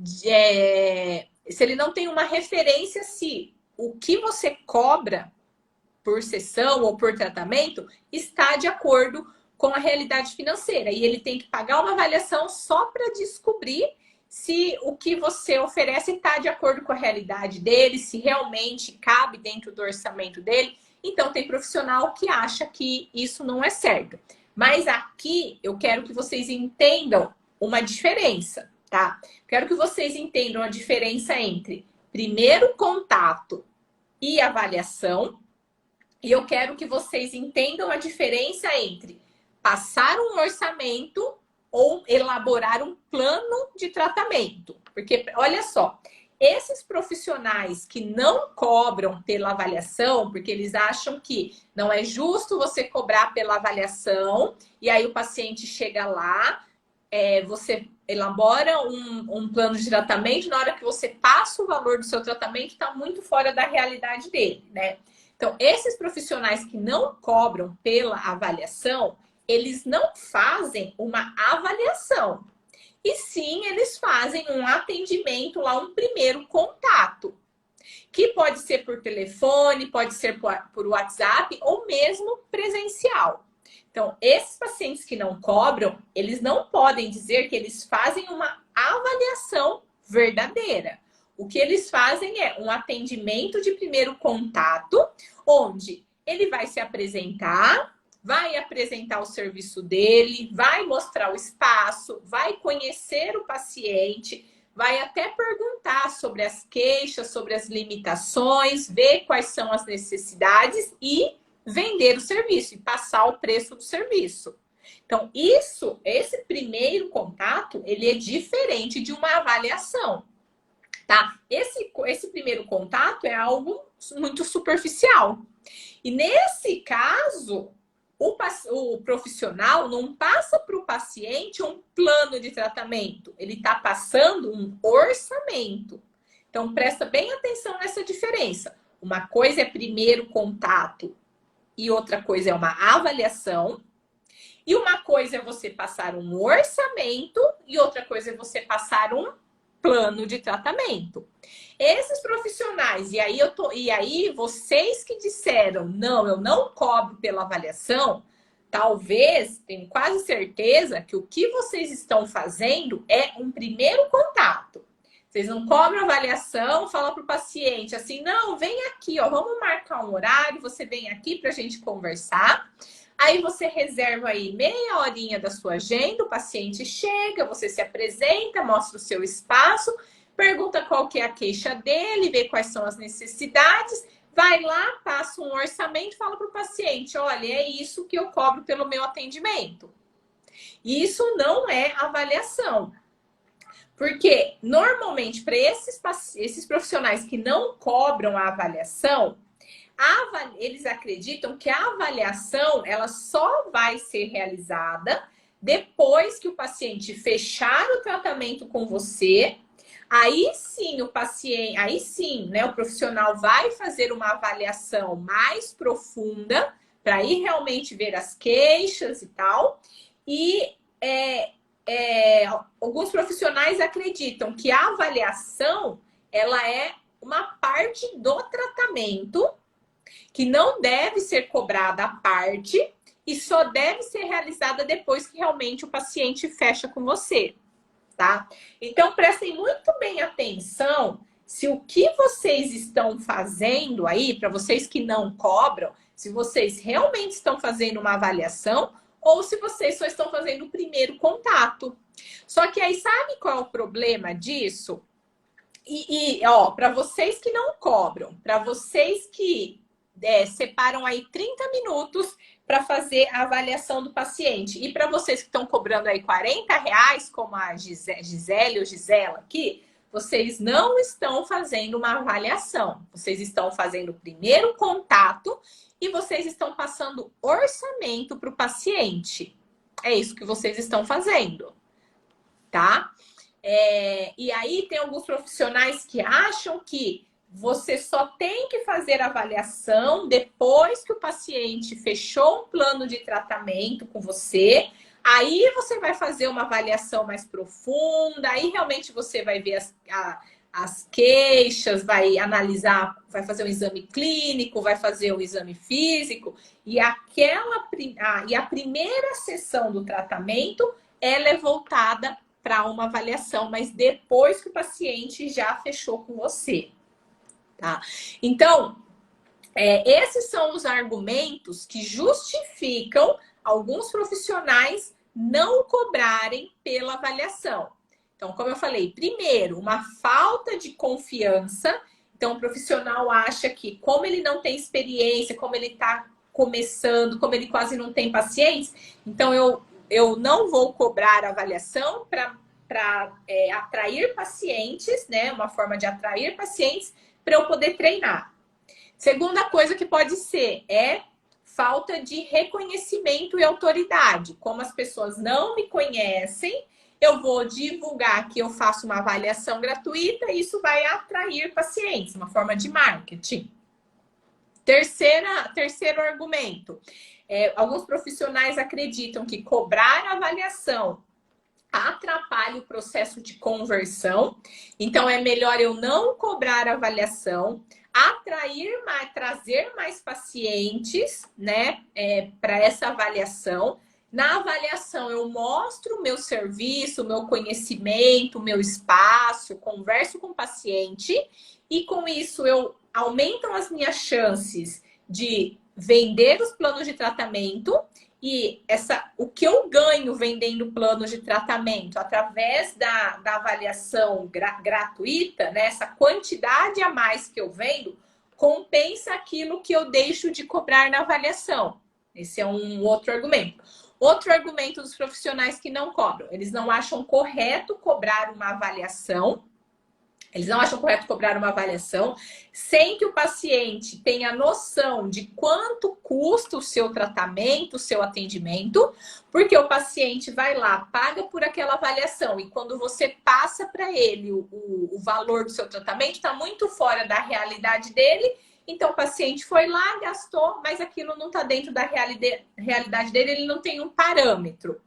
A: Se ele não tem uma referência se o que você cobra por sessão ou por tratamento está de acordo com a realidade financeira. E ele tem que pagar uma avaliação só para descobrir se o que você oferece está de acordo com a realidade dele, se realmente cabe dentro do orçamento dele. Então, tem profissional que acha que isso não é certo. Mas aqui eu quero que vocês entendam uma diferença, tá? Quero que vocês entendam a diferença entre primeiro contato e avaliação. E eu quero que vocês entendam a diferença entre passar um orçamento ou elaborar um plano de tratamento. Porque, olha só, esses profissionais que não cobram pela avaliação, porque eles acham que não é justo você cobrar pela avaliação, e aí o paciente chega lá, você elabora um plano de tratamento, na hora que você passa o valor do seu tratamento, está muito fora da realidade dele, né? Então, esses profissionais que não cobram pela avaliação, eles não fazem uma avaliação. E sim, eles fazem um atendimento lá, um primeiro contato. Que pode ser por telefone, pode ser por WhatsApp ou mesmo presencial. Então, esses pacientes que não cobram, eles não podem dizer que eles fazem uma avaliação verdadeira. O que eles fazem é um atendimento de primeiro contato, onde ele vai se apresentar, vai apresentar o serviço dele, vai mostrar o espaço, vai conhecer o paciente, vai até perguntar sobre as queixas, sobre as limitações, ver quais são as necessidades e vender o serviço e passar o preço do serviço. Então, esse primeiro contato, ele é diferente de uma avaliação. Tá? Esse primeiro contato é algo muito superficial. E nesse caso, o profissional não passa para o paciente um plano de tratamento. Ele está passando um orçamento. Então, presta bem atenção nessa diferença. Uma coisa é primeiro contato e outra coisa é uma avaliação. E uma coisa é você passar um orçamento e outra coisa é você passar um plano de tratamento. Esses profissionais, e aí vocês que disseram, não, eu não cobro pela avaliação, talvez, tenho quase certeza que o que vocês estão fazendo é um primeiro contato. Vocês não cobram avaliação, falam para o paciente assim, não, vem aqui, ó, vamos marcar um horário, você vem aqui para a gente conversar. Aí você reserva aí meia horinha da sua agenda, o paciente chega, você se apresenta, mostra o seu espaço, pergunta qual que é a queixa dele, vê quais são as necessidades, vai lá, passa um orçamento, fala para o paciente, olha, é isso que eu cobro pelo meu atendimento. Isso não é avaliação. Porque, normalmente, para esses profissionais que não cobram a avaliação, eles acreditam que a avaliação ela só vai ser realizada depois que o paciente fechar o tratamento com você. Aí sim, o profissional vai fazer uma avaliação mais profunda para ir realmente ver as queixas e tal. E alguns profissionais acreditam que a avaliação ela é uma parte do tratamento que não deve ser cobrada à parte e só deve ser realizada depois que realmente o paciente fecha com você, tá? Então, prestem muito bem atenção se o que vocês estão fazendo aí, para vocês que não cobram, se vocês realmente estão fazendo uma avaliação ou se vocês só estão fazendo o primeiro contato. Só que aí, sabe qual é o problema disso? Para vocês que não cobram, para vocês que separam aí 30 minutos para fazer a avaliação do paciente. E para vocês que estão cobrando aí R$40, como a Gisele ou Gisela aqui, vocês não estão fazendo uma avaliação. Vocês estão fazendo o primeiro contato e vocês estão passando orçamento para o paciente. É isso que vocês estão fazendo, tá? E aí tem alguns profissionais que acham que você só tem que fazer a avaliação depois que o paciente fechou um plano de tratamento com você. Aí você vai fazer uma avaliação mais profunda, aí realmente você vai ver as queixas, vai analisar, vai fazer um exame clínico, vai fazer um exame físico, e a primeira sessão do tratamento ela é voltada para uma avaliação, mas depois que o paciente já fechou com você, tá? Então, esses são os argumentos que justificam alguns profissionais não cobrarem pela avaliação. Então, como eu falei, primeiro, uma falta de confiança. Então, o profissional acha que, como ele não tem experiência, como ele está começando, como ele quase não tem pacientes, então eu não vou cobrar avaliação para atrair pacientes, né? Uma forma de atrair pacientes para eu poder treinar. Segunda coisa que pode ser é falta de reconhecimento e autoridade. Como as pessoas não me conhecem, eu vou divulgar que eu faço uma avaliação gratuita e isso vai atrair pacientes, uma forma de marketing. Terceiro argumento. Alguns profissionais acreditam que cobrar avaliação atrapalha o processo de conversão. Então, é melhor eu não cobrar avaliação, trazer mais pacientes, né, para essa avaliação. Na avaliação, eu mostro o meu serviço, o meu conhecimento, o meu espaço, converso com o paciente e com isso eu aumento as minhas chances de vender os planos de tratamento e o que eu ganho vendendo planos de tratamento através da avaliação gratuita, né, essa quantidade a mais que eu vendo, compensa aquilo que eu deixo de cobrar na avaliação. Esse é um outro argumento. Outro argumento dos profissionais que não cobram. Eles não acham correto cobrar uma avaliação. Eles não acham correto cobrar uma avaliação sem que o paciente tenha noção de quanto custa o seu tratamento, o seu atendimento, porque o paciente vai lá, paga por aquela avaliação e quando você passa para ele o valor do seu tratamento, está muito fora da realidade dele. Então, o paciente foi lá, gastou, mas aquilo não está dentro da realidade dele, ele não tem um parâmetro.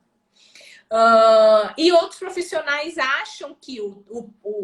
A: E outros profissionais acham que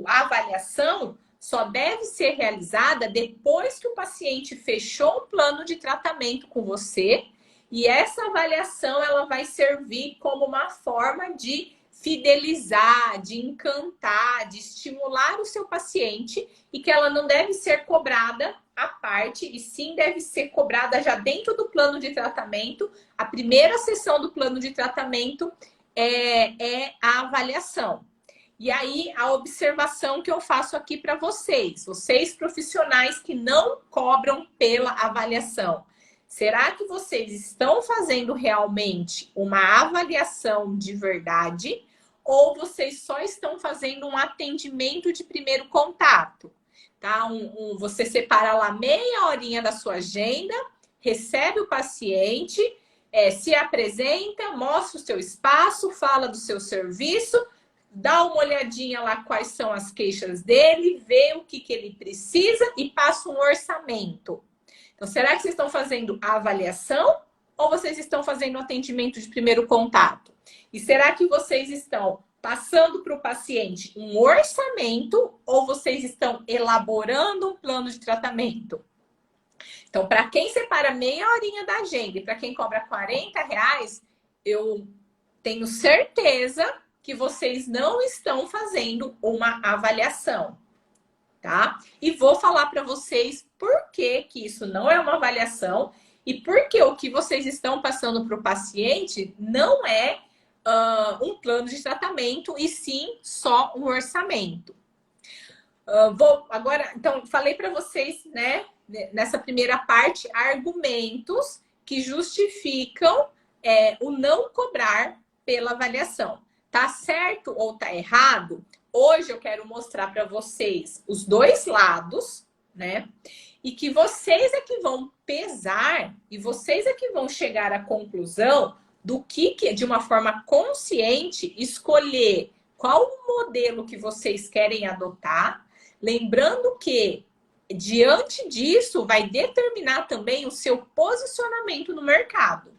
A: a avaliação só deve ser realizada depois que o paciente fechou um plano de tratamento com você. E essa avaliação ela vai servir como uma forma de fidelizar, de encantar, de estimular o seu paciente e que ela não deve ser cobrada à parte e sim deve ser cobrada já dentro do plano de tratamento. A primeira sessão do plano de tratamento é a avaliação. E aí, a observação que eu faço aqui para vocês profissionais que não cobram pela avaliação. Será que vocês estão fazendo realmente uma avaliação de verdade ou vocês só estão fazendo um atendimento de primeiro contato? Tá? Você separa lá meia horinha da sua agenda, recebe o paciente, se apresenta, mostra o seu espaço, fala do seu serviço, dá uma olhadinha lá quais são as queixas dele, vê o que ele precisa e passa um orçamento. Então, será que vocês estão fazendo a avaliação ou vocês estão fazendo o atendimento de primeiro contato? E será que vocês estão passando para o paciente um orçamento ou vocês estão elaborando um plano de tratamento? Então, para quem separa meia horinha da agenda e para quem cobra R$40, eu tenho certeza que vocês não estão fazendo uma avaliação, tá? E vou falar para vocês por que isso não é uma avaliação e por que o que vocês estão passando para o paciente não é um plano de tratamento e sim só um orçamento. Então, falei para vocês, né, nessa primeira parte, argumentos que justificam o não cobrar pela avaliação. Tá certo ou tá errado? Hoje eu quero mostrar para vocês os dois lados, né? E que vocês é que vão pesar e vocês é que vão chegar à conclusão do que de uma forma consciente, escolher qual o modelo que vocês querem adotar. Lembrando que, diante disso, vai determinar também o seu posicionamento no mercado.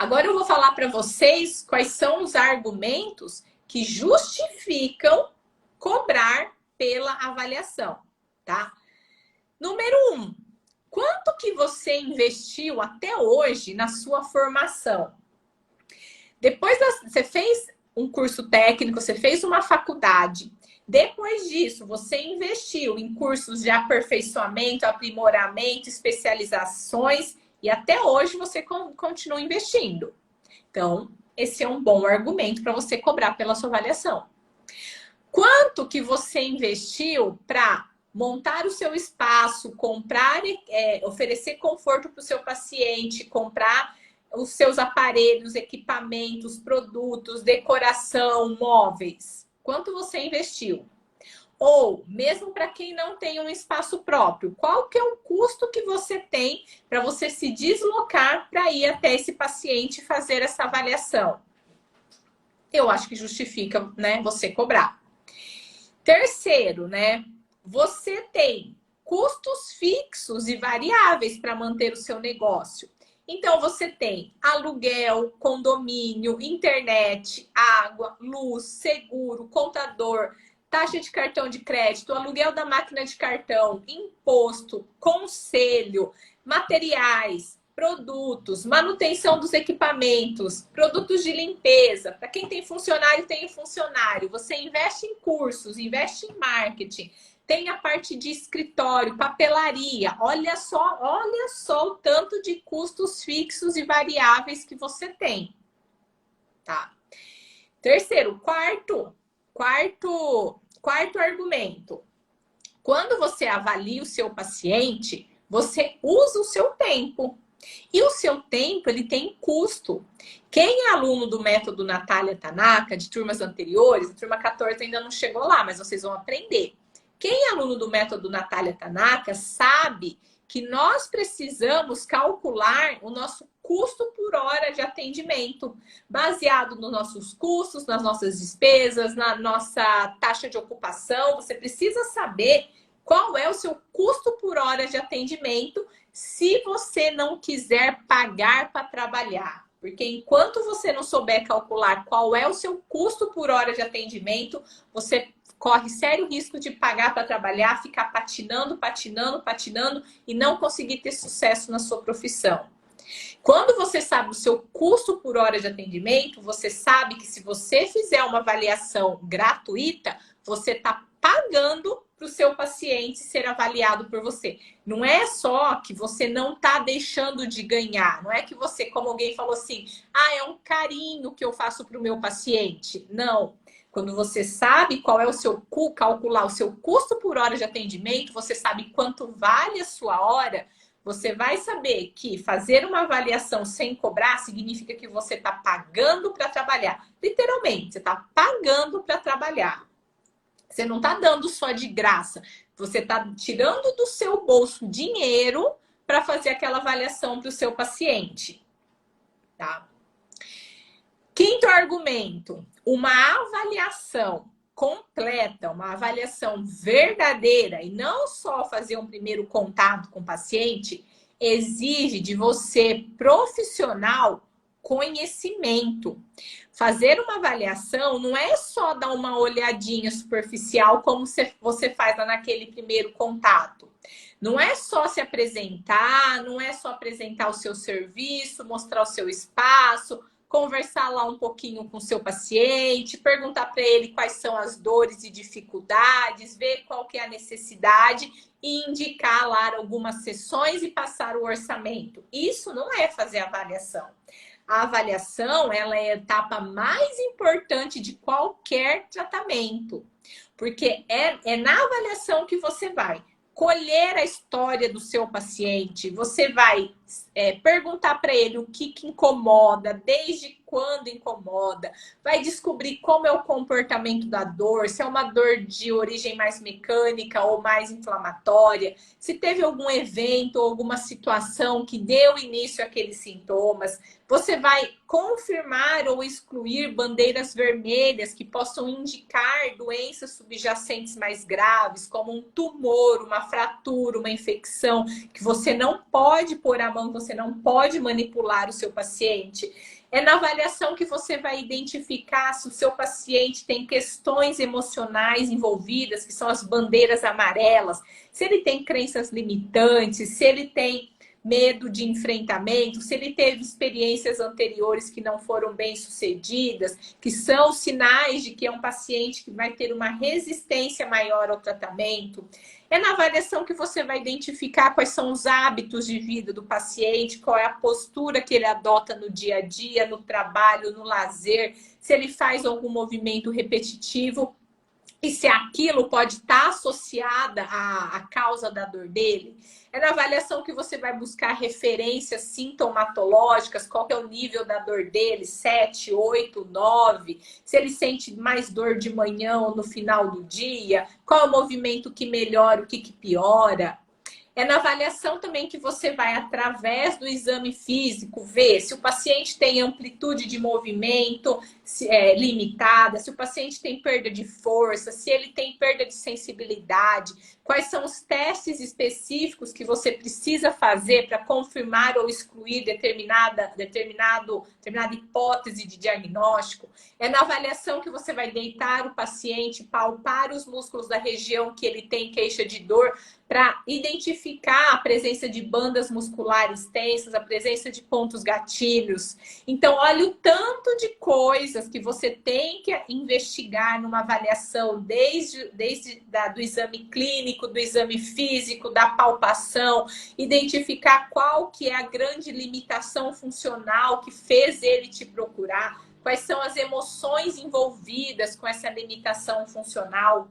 A: Agora eu vou falar para vocês quais são os argumentos que justificam cobrar pela avaliação, tá? Número 1, quanto que você investiu até hoje na sua formação? Depois você fez um curso técnico, você fez uma faculdade. Depois disso, você investiu em cursos de aperfeiçoamento, aprimoramento, especializações e até hoje você continua investindo. Então, esse é um bom argumento para você cobrar pela sua avaliação. Quanto que você investiu para montar o seu espaço, comprar, oferecer conforto para o seu paciente, comprar os seus aparelhos, equipamentos, produtos, decoração, móveis? Quanto você investiu? Ou, mesmo para quem não tem um espaço próprio, qual que é o custo que você tem para você se deslocar para ir até esse paciente fazer essa avaliação? Eu acho que justifica, né, você cobrar. Terceiro, né, você tem custos fixos e variáveis para manter o seu negócio. Então, você tem aluguel, condomínio, internet, água, luz, seguro, contador, taxa de cartão de crédito, aluguel da máquina de cartão, imposto, conselho, materiais, produtos, manutenção dos equipamentos, produtos de limpeza. Para quem tem funcionário, tem funcionário. Você investe em cursos, investe em marketing. Tem a parte de escritório, papelaria. Olha só o tanto de custos fixos e variáveis que você tem. Tá? Terceiro, quarto argumento. Quando você avalia o seu paciente, você usa o seu tempo. E o seu tempo, ele tem custo. Quem é aluno do método Natália Tanaka, de turmas anteriores, a turma 14 ainda não chegou lá, mas vocês vão aprender. Quem é aluno do método Natália Tanaka sabe que nós precisamos calcular o nosso custo por hora de atendimento, baseado nos nossos custos, nas nossas despesas, na nossa taxa de ocupação. Você precisa saber qual é o seu custo por hora de atendimento se você não quiser pagar para trabalhar. Porque enquanto você não souber calcular qual é o seu custo por hora de atendimento, você corre sério risco de pagar para trabalhar, ficar patinando e não conseguir ter sucesso na sua profissão. Quando você sabe o seu custo por hora de atendimento, você sabe que se você fizer uma avaliação gratuita, você está pagando para o seu paciente ser avaliado por você. Não é só que você não está deixando de ganhar. Não é que você, como alguém falou assim, é um carinho que eu faço para o meu paciente. Não. Quando você sabe qual é o seu calcular o seu custo por hora de atendimento, você sabe quanto vale a sua hora, você vai saber que fazer uma avaliação sem cobrar significa que você está pagando para trabalhar. Literalmente, você está pagando para trabalhar. Você não está dando só de graça. Você está tirando do seu bolso dinheiro para fazer aquela avaliação para o seu paciente. Tá? Quinto argumento. Uma avaliação completa, uma avaliação verdadeira e não só fazer um primeiro contato com o paciente, exige de você, profissional, conhecimento. Fazer uma avaliação não é só dar uma olhadinha superficial como você faz lá naquele primeiro contato. Não é só se apresentar, não é só apresentar o seu serviço, mostrar o seu espaço, conversar lá um pouquinho com o seu paciente, perguntar para ele quais são as dores e dificuldades, ver qual que é a necessidade e indicar lá algumas sessões e passar o orçamento. Isso não é fazer avaliação. A avaliação, ela é a etapa mais importante de qualquer tratamento, porque é na avaliação que você vai colher a história do seu paciente, você vai perguntar para ele o que incomoda, desde quando incomoda, vai descobrir como é o comportamento da dor, se é uma dor de origem mais mecânica ou mais inflamatória, se teve algum evento ou alguma situação que deu início àqueles sintomas. Você vai confirmar ou excluir bandeiras vermelhas que possam indicar doenças subjacentes mais graves, como um tumor, uma fratura, uma infecção, que você não pode pôr a mão falando que você não pode manipular o seu paciente. É na avaliação que você vai identificar se o seu paciente tem questões emocionais envolvidas, que são as bandeiras amarelas, se ele tem crenças limitantes, se ele tem medo de enfrentamento, se ele teve experiências anteriores que não foram bem sucedidas, que são sinais de que é um paciente que vai ter uma resistência maior ao tratamento. É na avaliação que você vai identificar quais são os hábitos de vida do paciente, qual é a postura que ele adota no dia a dia, no trabalho, no lazer, se ele faz algum movimento repetitivo e se aquilo pode estar associada à causa da dor dele. É na avaliação que você vai buscar referências sintomatológicas, qual que é o nível da dor dele, 7, 8, 9, se ele sente mais dor de manhã ou no final do dia, qual é o movimento que melhora, o que piora. É na avaliação também que você vai, através do exame físico, ver se o paciente tem amplitude de movimento limitada, se o paciente tem perda de força, se ele tem perda de sensibilidade, quais são os testes específicos que você precisa fazer para confirmar ou excluir determinada hipótese de diagnóstico. É na avaliação que você vai deitar o paciente, palpar os músculos da região que ele tem queixa de dor, para identificar a presença de bandas musculares tensas, a presença de pontos gatilhos. Então, olha o tanto de coisas que você tem que investigar numa avaliação, desde do exame clínico, do exame físico, da palpação, identificar qual que é a grande limitação funcional que fez ele te procurar, quais são as emoções envolvidas com essa limitação funcional.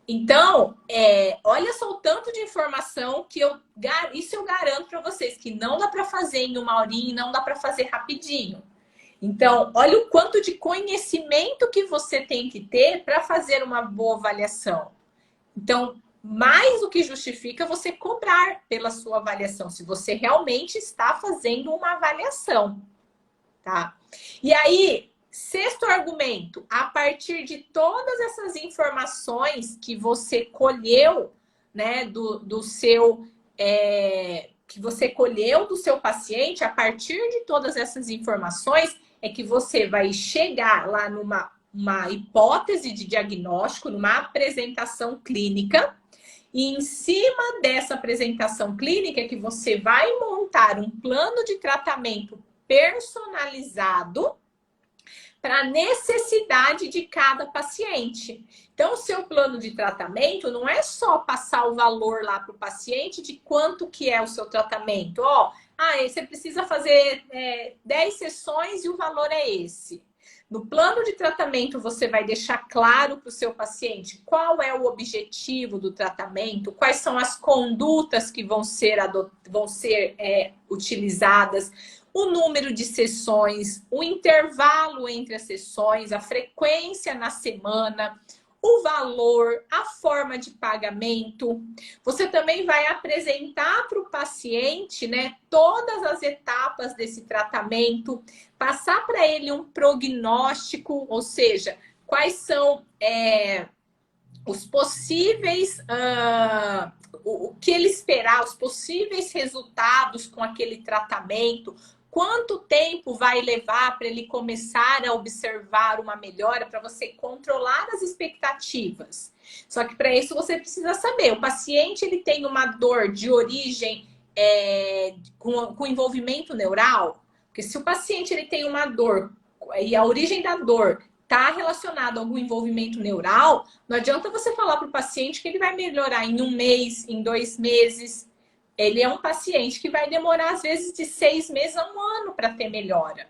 A: Então, olha só o tanto de informação que isso eu garanto para vocês, que não dá para fazer em 1 horinha, não dá para fazer rapidinho. Então, olha o quanto de conhecimento que você tem que ter para fazer uma boa avaliação. Então, mais do que justifica você cobrar pela sua avaliação, se você realmente está fazendo uma avaliação, tá? E aí, sexto argumento, a partir de todas essas informações que você colheu, né, do seu paciente, a partir de todas essas informações é que você vai chegar lá numa hipótese de diagnóstico, numa apresentação clínica, e em cima dessa apresentação clínica é que você vai montar um plano de tratamento personalizado para a necessidade de cada paciente. Então, o seu plano de tratamento não é só passar o valor lá para o paciente de quanto que é o seu tratamento. Você precisa fazer 10 sessões e o valor é esse. No plano de tratamento, você vai deixar claro para o seu paciente qual é o objetivo do tratamento, quais são as condutas que vão ser utilizadas, o número de sessões, o intervalo entre as sessões, a frequência na semana, o valor, a forma de pagamento. Você também vai apresentar para o paciente, né, todas as etapas desse tratamento, passar para ele um prognóstico, ou seja, quais são os possíveis, o que ele esperar, os possíveis resultados com aquele tratamento, quanto tempo vai levar para ele começar a observar uma melhora, para você controlar as expectativas. Só que para isso você precisa saber, o paciente ele tem uma dor de origem com envolvimento neural, porque se o paciente ele tem uma dor e a origem da dor está relacionada a algum envolvimento neural, não adianta você falar para o paciente que ele vai melhorar em 1 mês, em 2 meses. Ele é um paciente que vai demorar, às vezes, de 6 meses a 1 ano para ter melhora.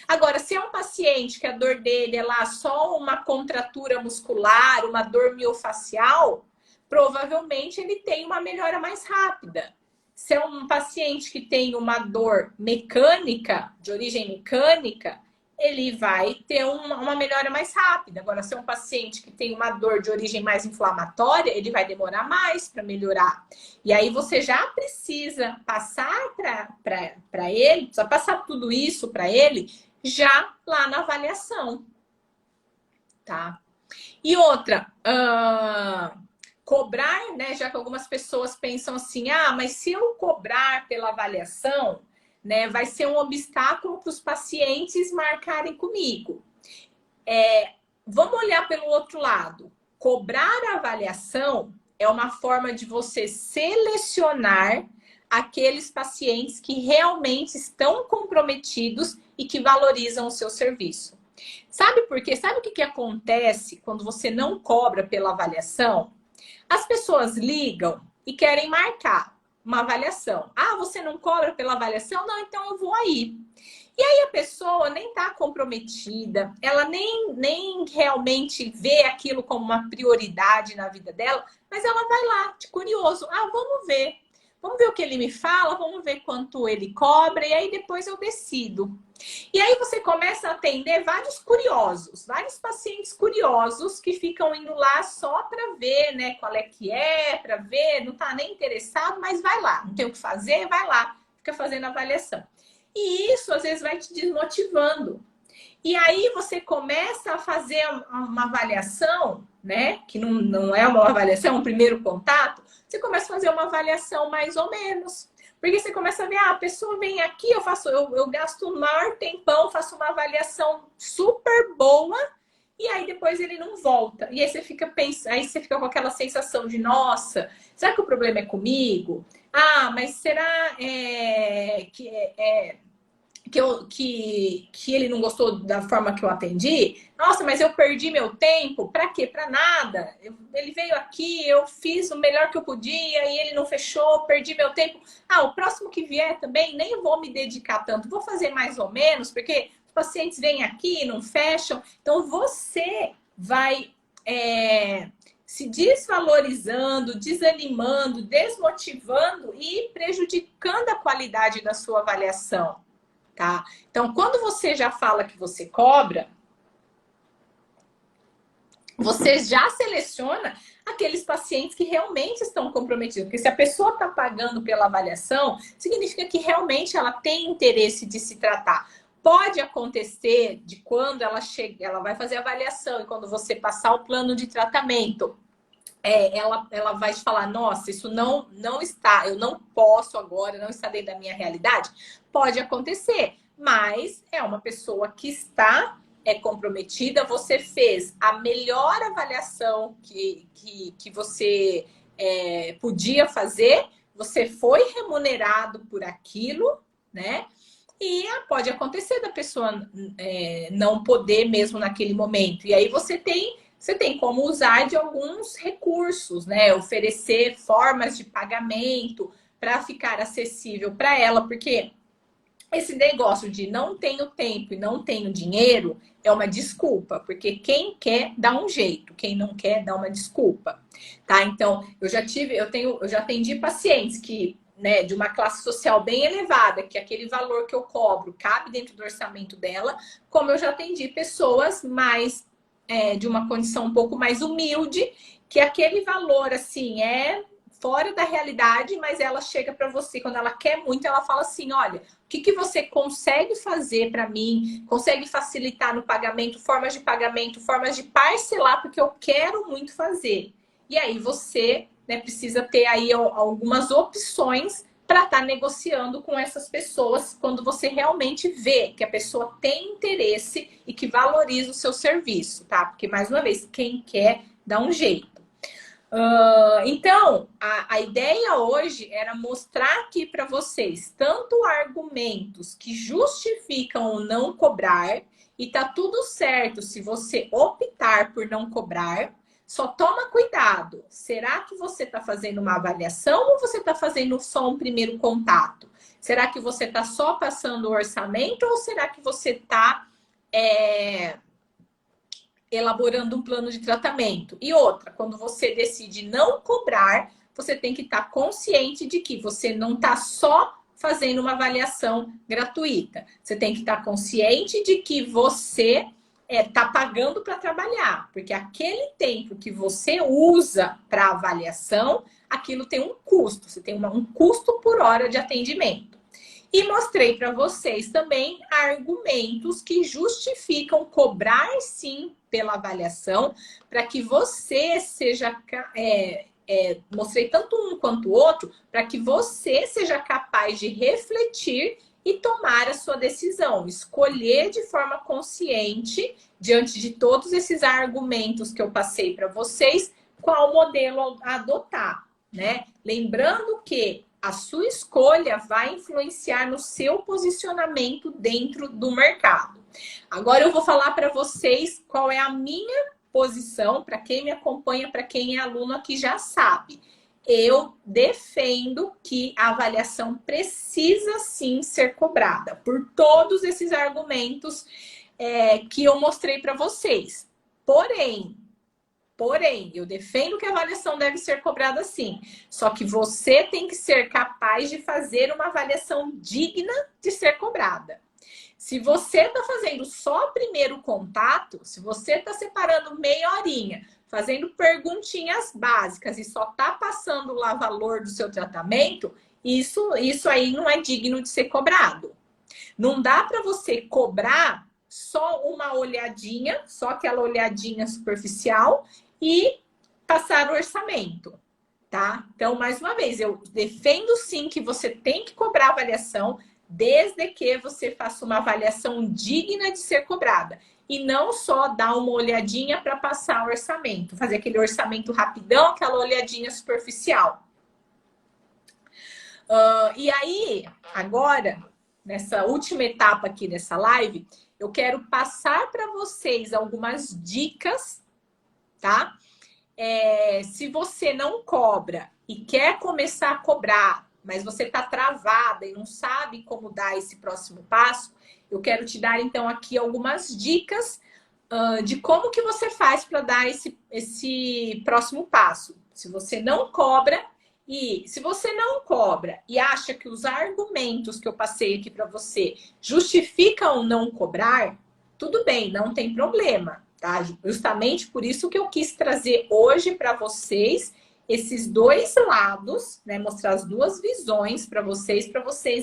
A: Agora, se é um paciente que a dor dele é lá só uma contratura muscular, uma dor miofacial, provavelmente ele tem uma melhora mais rápida. Se é um paciente que tem uma dor mecânica, de origem mecânica, ele vai ter uma melhora mais rápida. Agora, se é um paciente que tem uma dor de origem mais inflamatória, ele vai demorar mais para melhorar. E aí você já precisa passar para ele, precisa passar tudo isso para ele já lá na avaliação, tá? E outra, cobrar, né? Já que algumas pessoas pensam assim, ah, mas se eu cobrar pela avaliação, né, vai ser um obstáculo para os pacientes marcarem comigo. Vamos olhar pelo outro lado. Cobrar a avaliação é uma forma de você selecionar aqueles pacientes que realmente estão comprometidos e que valorizam o seu serviço. Sabe por quê? Sabe o que acontece quando você não cobra pela avaliação? As pessoas ligam e querem marcar uma avaliação. Ah, você não cobra pela avaliação? Não, então eu vou aí. E aí a pessoa nem está comprometida, ela nem realmente vê aquilo como uma prioridade na vida dela, mas ela vai lá, de curioso. Ah, vamos ver. Vamos ver o que ele me fala, vamos ver quanto ele cobra, e aí depois eu decido. E aí você começa a atender vários curiosos, vários pacientes curiosos que ficam indo lá só para ver, né, qual é, para ver, não tá nem interessado, mas vai lá, não tem o que fazer, vai lá, fica fazendo avaliação. E isso às vezes vai te desmotivando. E aí você começa a fazer uma avaliação, né? Que não é uma avaliação, é um primeiro contato. Você começa a fazer uma avaliação mais ou menos. Porque você começa a ver, a pessoa vem aqui, eu gasto o maior tempão, faço uma avaliação super boa, e aí depois ele não volta. E aí você fica pensando, aí você fica com aquela sensação de, nossa, será que o problema é comigo? Ah, mas será que ele não gostou da forma que eu atendi? Nossa, mas eu perdi meu tempo. Pra quê? Pra nada. Ele veio aqui, eu fiz o melhor que eu podia e ele não fechou, perdi meu tempo. Ah, o próximo que vier também, nem vou me dedicar tanto. Vou fazer mais ou menos, porque os pacientes vêm aqui e não fecham. Então, você vai se desvalorizando, desanimando, desmotivando e prejudicando a qualidade da sua avaliação. Tá? Então, quando você já fala que você cobra, você já seleciona aqueles pacientes que realmente estão comprometidos. Porque se a pessoa está pagando pela avaliação, significa que realmente ela tem interesse de se tratar. Pode acontecer de quando ela chega, ela vai fazer a avaliação e quando você passar o plano de tratamento, ela vai te falar, nossa, isso não está, eu não posso agora, não está dentro da minha realidade. Pode acontecer, mas é uma pessoa que está comprometida, você fez a melhor avaliação que você podia fazer, você foi remunerado por aquilo, né? E pode acontecer da pessoa não poder mesmo naquele momento. E aí você tem como usar de alguns recursos, né? Oferecer formas de pagamento para ficar acessível para ela, porque esse negócio de não tenho tempo e não tenho dinheiro é uma desculpa, porque quem quer dá um jeito, quem não quer dá uma desculpa, tá? Então, eu já atendi pacientes que, né, de uma classe social bem elevada, que aquele valor que eu cobro cabe dentro do orçamento dela, como eu já atendi pessoas mais de uma condição um pouco mais humilde, que aquele valor, assim, fora da realidade, mas ela chega para você, quando ela quer muito, ela fala assim, olha, o que você consegue fazer para mim? Consegue facilitar no pagamento, formas de parcelar, porque eu quero muito fazer. E aí você, né, precisa ter aí algumas opções para estar negociando com essas pessoas quando você realmente vê que a pessoa tem interesse e que valoriza o seu serviço, tá? Porque, mais uma vez, quem quer dá um jeito. Então, a ideia hoje era mostrar aqui para vocês tanto argumentos que justificam o não cobrar, e tá tudo certo se você optar por não cobrar. Só toma cuidado. Será que você está fazendo uma avaliação ou você está fazendo só um primeiro contato? Será que você está só passando o orçamento ou será que você está elaborando um plano de tratamento? E outra, quando você decide não cobrar, você tem que estar consciente de que você não está só fazendo uma avaliação gratuita. Você tem que estar consciente de que você tá pagando para trabalhar, porque aquele tempo que você usa para avaliação, aquilo tem um custo, você tem um custo por hora de atendimento. E mostrei para vocês também argumentos que justificam cobrar sim pela avaliação, para que você seja mostrei tanto um quanto o outro para que você seja capaz de refletir e tomar a sua decisão, escolher de forma consciente, diante de todos esses argumentos que eu passei para vocês, qual modelo adotar, né? Lembrando que a sua escolha vai influenciar no seu posicionamento dentro do mercado. Agora eu vou falar para vocês qual é a minha posição, para quem me acompanha, para quem é aluno aqui já sabe. Eu defendo que a avaliação precisa sim ser cobrada por todos esses argumentos que eu mostrei para vocês. Porém, eu defendo que a avaliação deve ser cobrada sim. Só que você tem que ser capaz de fazer uma avaliação digna de ser cobrada. Se você está fazendo só o primeiro contato, se você está separando meia horinha, fazendo perguntinhas básicas e só está passando lá o valor do seu tratamento, isso aí não é digno de ser cobrado. Não dá para você cobrar só uma olhadinha, só aquela olhadinha superficial e passar o orçamento, tá? Então, mais uma vez, eu defendo sim que você tem que cobrar a avaliação, desde que você faça uma avaliação digna de ser cobrada. E não só dar uma olhadinha para passar o orçamento. Fazer aquele orçamento rapidão, aquela olhadinha superficial. E aí, agora, nessa última etapa aqui dessa live, eu quero passar para vocês algumas dicas, tá? Se você não cobra e quer começar a cobrar, mas você está travada e não sabe como dar esse próximo passo, eu quero te dar, então, aqui algumas dicas de como que você faz para dar esse próximo passo. Se você não cobra, e se você não cobra e acha que os argumentos que eu passei aqui para você justificam não cobrar, tudo bem, não tem problema, tá? Justamente por isso que eu quis trazer hoje para vocês esses dois lados, né? Mostrar as duas visões para vocês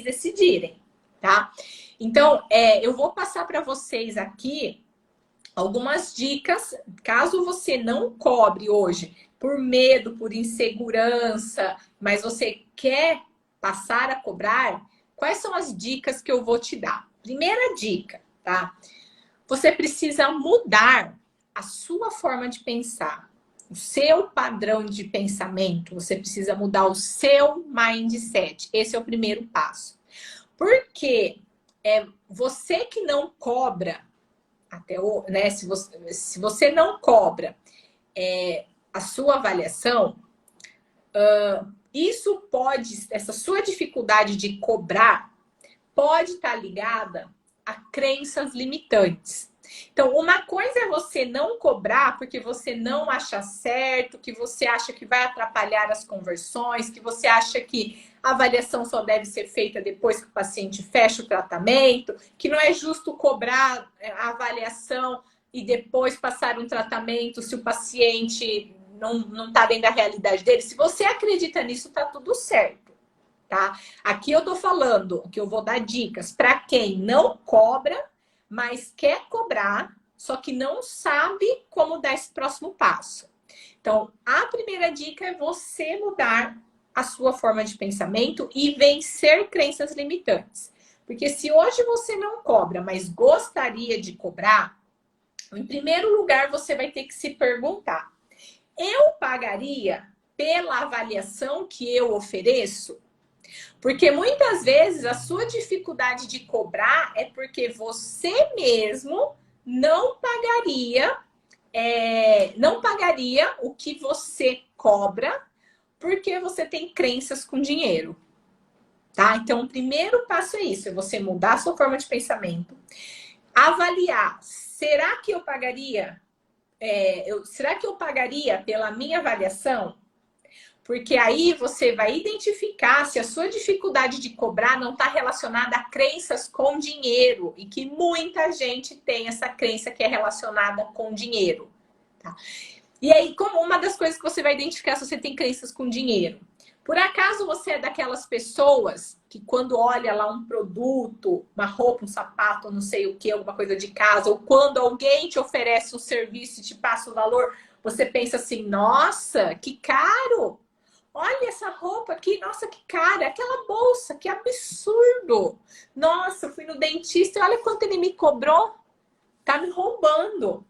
A: decidirem, tá? Então, eu vou passar para vocês aqui algumas dicas, caso você não cobre hoje, por medo, por insegurança, mas você quer passar a cobrar, quais são as dicas que eu vou te dar? Primeira dica, tá? Você precisa mudar a sua forma de pensar. O seu padrão de pensamento, você precisa mudar o seu mindset. Esse é o primeiro passo. Porque você que não cobra, né? Se você não cobra a sua avaliação, essa sua dificuldade de cobrar pode estar ligada a crenças limitantes. Então, uma coisa é você não cobrar porque você não acha certo, que você acha que vai atrapalhar as conversões, que você acha que a avaliação só deve ser feita depois que o paciente fecha o tratamento, que não é justo cobrar a avaliação e depois passar um tratamento se o paciente não está dentro da realidade dele. Se você acredita nisso, tá tudo certo, tá? Aqui eu tô falando que eu vou dar dicas para quem não cobra, mas quer cobrar, só que não sabe como dar esse próximo passo. Então, a primeira dica é você mudar a sua forma de pensamento e vencer crenças limitantes. Porque se hoje você não cobra, mas gostaria de cobrar, em primeiro lugar você vai ter que se perguntar: eu pagaria pela avaliação que eu ofereço? Porque muitas vezes a sua dificuldade de cobrar é porque você mesmo não pagaria o que você cobra, porque você tem crenças com dinheiro, tá? Então, o primeiro passo é isso, é você mudar a sua forma de pensamento, avaliar, será que eu pagaria pela minha avaliação? Porque aí você vai identificar se a sua dificuldade de cobrar não está relacionada a crenças com dinheiro. E que muita gente tem essa crença que é relacionada com dinheiro. Tá? E aí, como uma das coisas que você vai identificar se você tem crenças com dinheiro? Por acaso você é daquelas pessoas que quando olha lá um produto, uma roupa, um sapato, não sei o que, alguma coisa de casa, ou quando alguém te oferece um serviço e te passa o valor, Você pensa assim, nossa, que caro! Olha essa roupa aqui, nossa, que cara! Aquela bolsa, que absurdo! Nossa, eu fui no dentista e olha quanto ele me cobrou. Tá me roubando,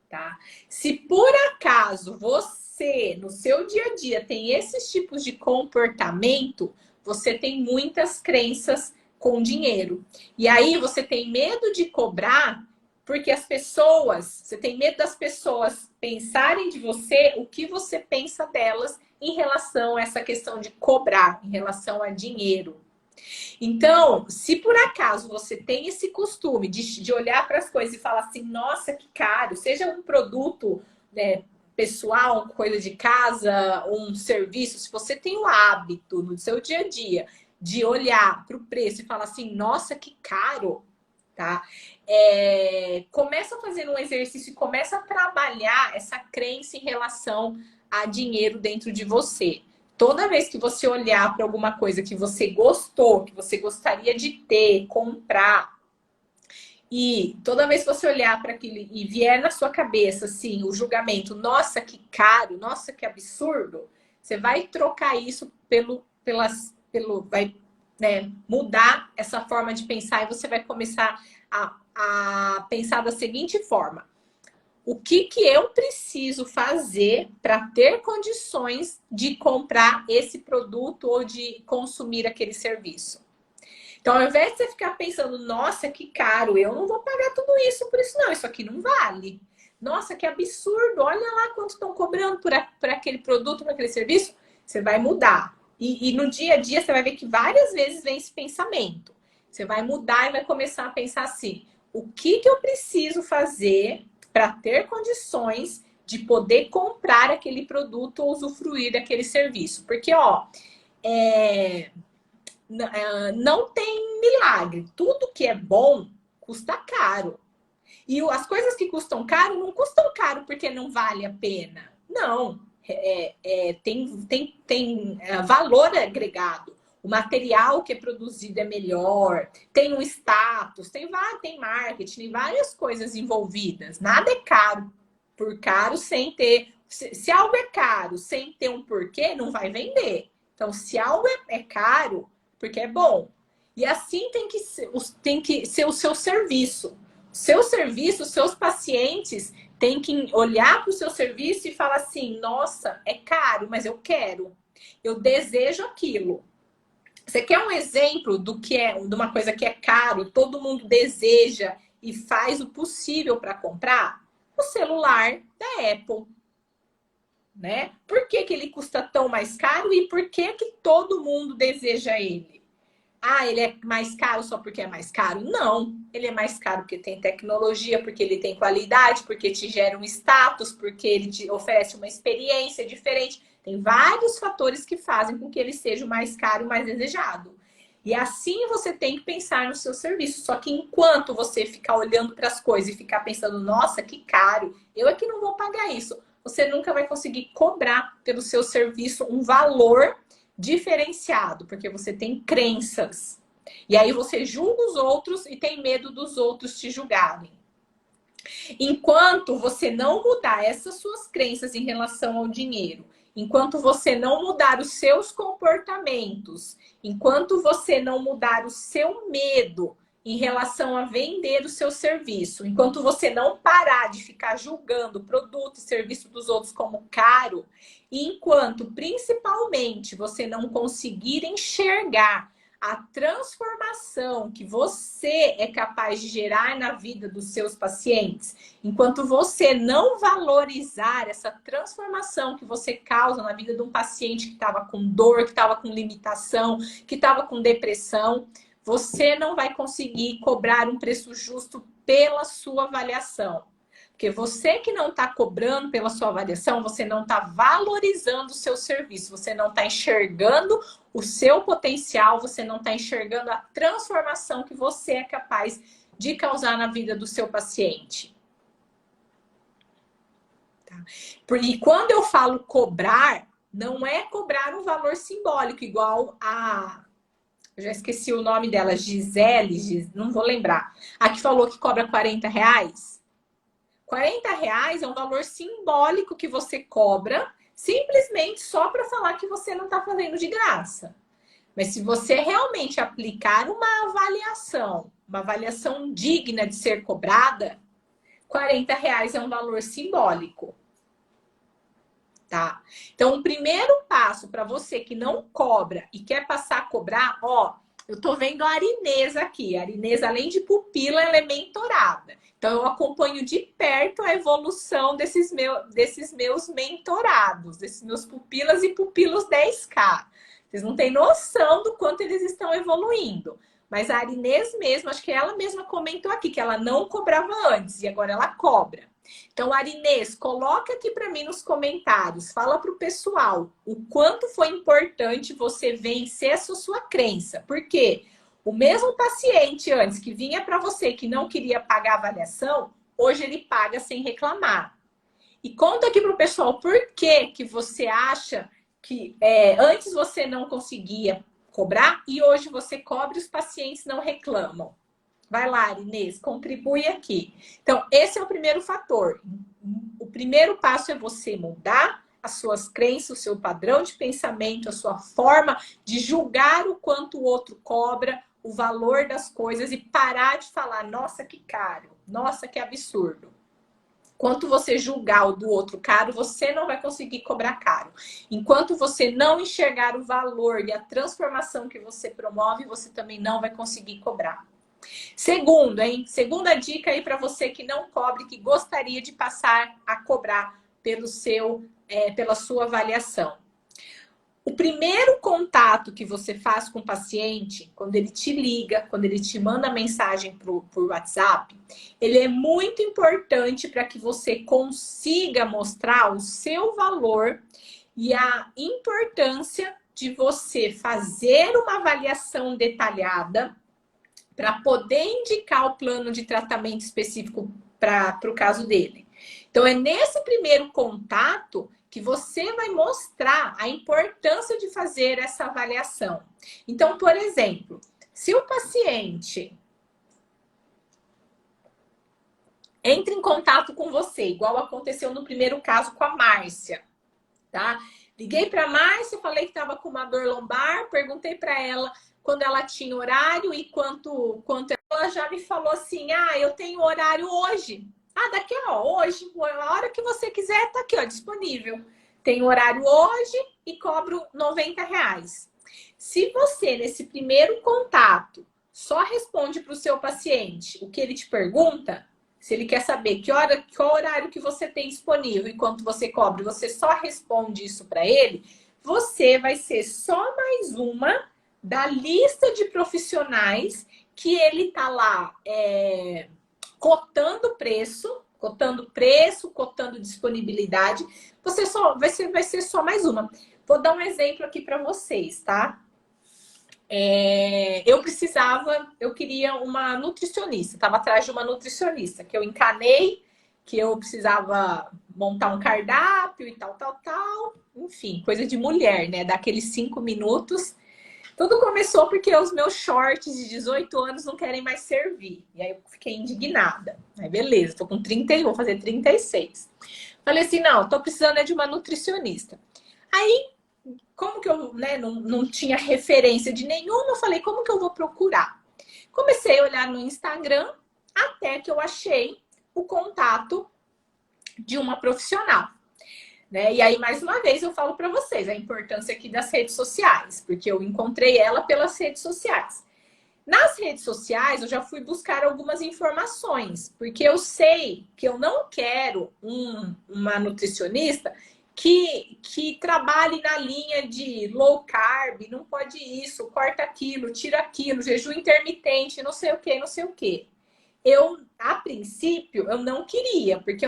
A: tá? Se por acaso você, no seu dia a dia, tem esses tipos de comportamento, você tem muitas crenças com dinheiro. E aí você tem medo de cobrar, porque você tem medo das pessoas pensarem de você o que você pensa delas em relação a essa questão de cobrar, em relação a dinheiro. Então, se por acaso você tem esse costume de olhar para as coisas e falar assim, nossa, que caro, seja um produto, né, pessoal, coisa de casa, um serviço, se você tem o hábito no seu dia a dia de olhar para o preço e falar assim, nossa, que caro, tá? Começa fazendo um exercício e começa a trabalhar essa crença em relação a dinheiro dentro de você. Toda vez que você olhar para alguma coisa que você gostou, que você gostaria de ter, comprar, e toda vez que você olhar para aquilo e vier na sua cabeça assim, o julgamento, nossa, que caro, nossa, que absurdo, você vai trocar isso vai, né, mudar essa forma de pensar e você vai começar a pensar da seguinte forma: o que eu preciso fazer para ter condições de comprar esse produto ou de consumir aquele serviço? Então, ao invés de você ficar pensando, nossa, que caro, eu não vou pagar tudo isso por isso não, isso aqui não vale. Nossa, que absurdo, olha lá quanto estão cobrando por aquele produto, por aquele serviço. Você vai mudar. E no dia a dia você vai ver que várias vezes vem esse pensamento. Você vai mudar e vai começar a pensar assim, o que eu preciso fazer para ter condições de poder comprar aquele produto ou usufruir daquele serviço? Porque, ó, não tem milagre. Tudo que é bom custa caro. E as coisas que custam caro não custam caro porque não vale a pena. Não. Tem valor agregado. O material que é produzido é melhor, tem um status, tem marketing, tem várias coisas envolvidas. Nada é caro por caro sem ter... Se algo é caro sem ter um porquê, não vai vender. Então, se algo é caro, porque é bom. E assim tem que ser o seu serviço. O seu serviço, os seus pacientes têm que olhar para o seu serviço e falar assim, nossa, é caro, mas eu quero. Eu desejo aquilo. Você quer um exemplo de uma coisa que é caro, todo mundo deseja e faz o possível para comprar? O celular da Apple, né? Por que ele custa tão mais caro e por que todo mundo deseja ele? Ah, ele é mais caro só porque é mais caro? Não, ele é mais caro porque tem tecnologia, porque ele tem qualidade, porque te gera um status, porque ele te oferece uma experiência diferente. Tem vários fatores que fazem com que ele seja o mais caro e mais desejado. E assim você tem que pensar no seu serviço. Só que enquanto você ficar olhando para as coisas e ficar pensando, nossa, que caro, eu é que não vou pagar isso, você nunca vai conseguir cobrar pelo seu serviço um valor diferenciado, porque você tem crenças. E aí você julga os outros e tem medo dos outros te julgarem. Enquanto você não mudar essas suas crenças em relação ao dinheiro, enquanto você não mudar os seus comportamentos, enquanto você não mudar o seu medo em relação a vender o seu serviço, enquanto você não parar de ficar julgando o produto e serviço dos outros como caro, e enquanto, principalmente, você não conseguir enxergar a transformação que você é capaz de gerar na vida dos seus pacientes, enquanto você não valorizar essa transformação que você causa na vida de um paciente que estava com dor, que estava com limitação, que estava com depressão, você não vai conseguir cobrar um preço justo pela sua avaliação. Porque você que não está cobrando pela sua avaliação, você não está valorizando o seu serviço, você não está enxergando o seu potencial, você não está enxergando a transformação que você é capaz de causar na vida do seu paciente. Tá? E quando eu falo cobrar, não é cobrar um valor simbólico, igual a... Eu já esqueci o nome dela, Gisele, não vou lembrar. A que falou que cobra R$40. R$ 40 é um valor simbólico que você cobra, simplesmente só para falar que você não está fazendo de graça. Mas se você realmente aplicar uma avaliação digna de ser cobrada, R$ 40 é um valor simbólico. Tá? Então, o primeiro passo para você que não cobra e quer passar a cobrar, ó, eu tô vendo a Arinês aqui. A Arinês, além de pupila, ela é mentorada. Então, eu acompanho de perto a evolução desses meus mentorados, desses meus pupilas e pupilos 10K. Vocês não têm noção do quanto eles estão evoluindo. Mas a Arinês mesmo, acho que ela mesma comentou aqui que ela não cobrava antes e agora ela cobra. Então, Arinês, coloca aqui para mim nos comentários, fala para o pessoal o quanto foi importante você vencer essa sua crença. Porque o mesmo paciente antes que vinha para você que não queria pagar a avaliação, hoje ele paga sem reclamar. E conta aqui para o pessoal por que você acha que antes você não conseguia cobrar e hoje você cobra e os pacientes não reclamam. Vai lá, Inês, contribui aqui. Então, esse é o primeiro fator. O primeiro passo é você mudar as suas crenças, o seu padrão de pensamento, a sua forma de julgar o quanto o outro cobra, o valor das coisas e parar de falar, nossa, que caro, nossa, que absurdo. Enquanto você julgar o do outro caro, você não vai conseguir cobrar caro. Enquanto você não enxergar o valor e a transformação que você promove, você também não vai conseguir cobrar. Segundo, hein? Segunda dica aí para você que não cobre, que gostaria de passar a cobrar pela sua avaliação. O primeiro contato que você faz com o paciente, quando ele te liga, quando ele te manda mensagem por WhatsApp, ele é muito importante para que você consiga mostrar o seu valor e a importância de você fazer uma avaliação detalhada para poder indicar o plano de tratamento específico para o caso dele. Então, é nesse primeiro contato que você vai mostrar a importância de fazer essa avaliação. Então, por exemplo, se o paciente entra em contato com você, igual aconteceu no primeiro caso com a Márcia, tá? Liguei para a Márcia, falei que estava com uma dor lombar, perguntei para ela quando ela tinha horário e quanto ela já me falou assim, eu tenho horário hoje. Daqui, hoje, a hora que você quiser, tá aqui, disponível. Tem horário hoje e cobro R$ 90. Se você, nesse primeiro contato, só responde para o seu paciente o que ele te pergunta, se ele quer saber qual horário que você tem disponível e quanto você cobra, você só responde isso para ele, você vai ser só mais uma da lista de profissionais que ele tá lá cotando preço, cotando disponibilidade. Você só vai ser só mais uma. Vou dar um exemplo aqui para vocês, tá? Eu queria uma nutricionista, estava atrás de uma nutricionista, que eu encanei, que eu precisava montar um cardápio e tal. Enfim, coisa de mulher, né? Daqueles 5 minutos. Tudo começou porque os meus shorts de 18 anos não querem mais servir. E aí eu fiquei indignada. Aí beleza, tô com 31, vou fazer 36. Falei assim, não, tô precisando de uma nutricionista. Aí, como que eu não tinha referência de nenhuma, eu falei, como que eu vou procurar? Comecei a olhar no Instagram, até que eu achei o contato de uma profissional. Né? E aí, mais uma vez, eu falo para vocês a importância aqui das redes sociais, porque eu encontrei ela pelas redes sociais. Nas redes sociais, eu já fui buscar algumas informações, porque eu sei que eu não quero uma nutricionista que trabalhe na linha de low carb, não pode isso, corta aquilo, tira aquilo, jejum intermitente, não sei o que, não sei o que. A princípio, eu não queria, porque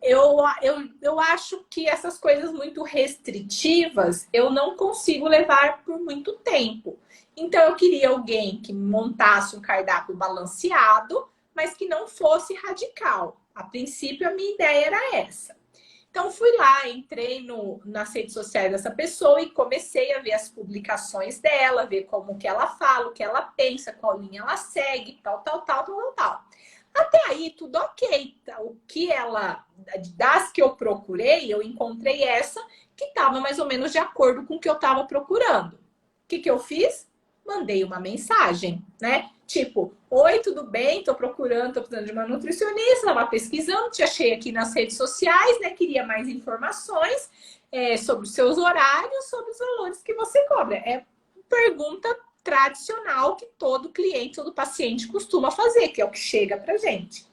A: eu acho que essas coisas muito restritivas eu não consigo levar por muito tempo. Então, eu queria alguém que montasse um cardápio balanceado, mas que não fosse radical. A princípio, a minha ideia era essa. Então, fui lá, entrei nas redes sociais dessa pessoa e comecei a ver as publicações dela, ver como que ela fala, o que ela pensa, qual linha ela segue, tal. Até aí, tudo ok. O que das que eu procurei, eu encontrei essa que estava mais ou menos de acordo com o que eu estava procurando. O que eu fiz? Mandei uma mensagem, né? Tipo, oi, tudo bem? Tô precisando de uma nutricionista, estava pesquisando, te achei aqui nas redes sociais, né? Queria mais informações sobre os seus horários, sobre os valores que você cobra. É pergunta tradicional que todo cliente, todo paciente costuma fazer, que é o que chega pra gente.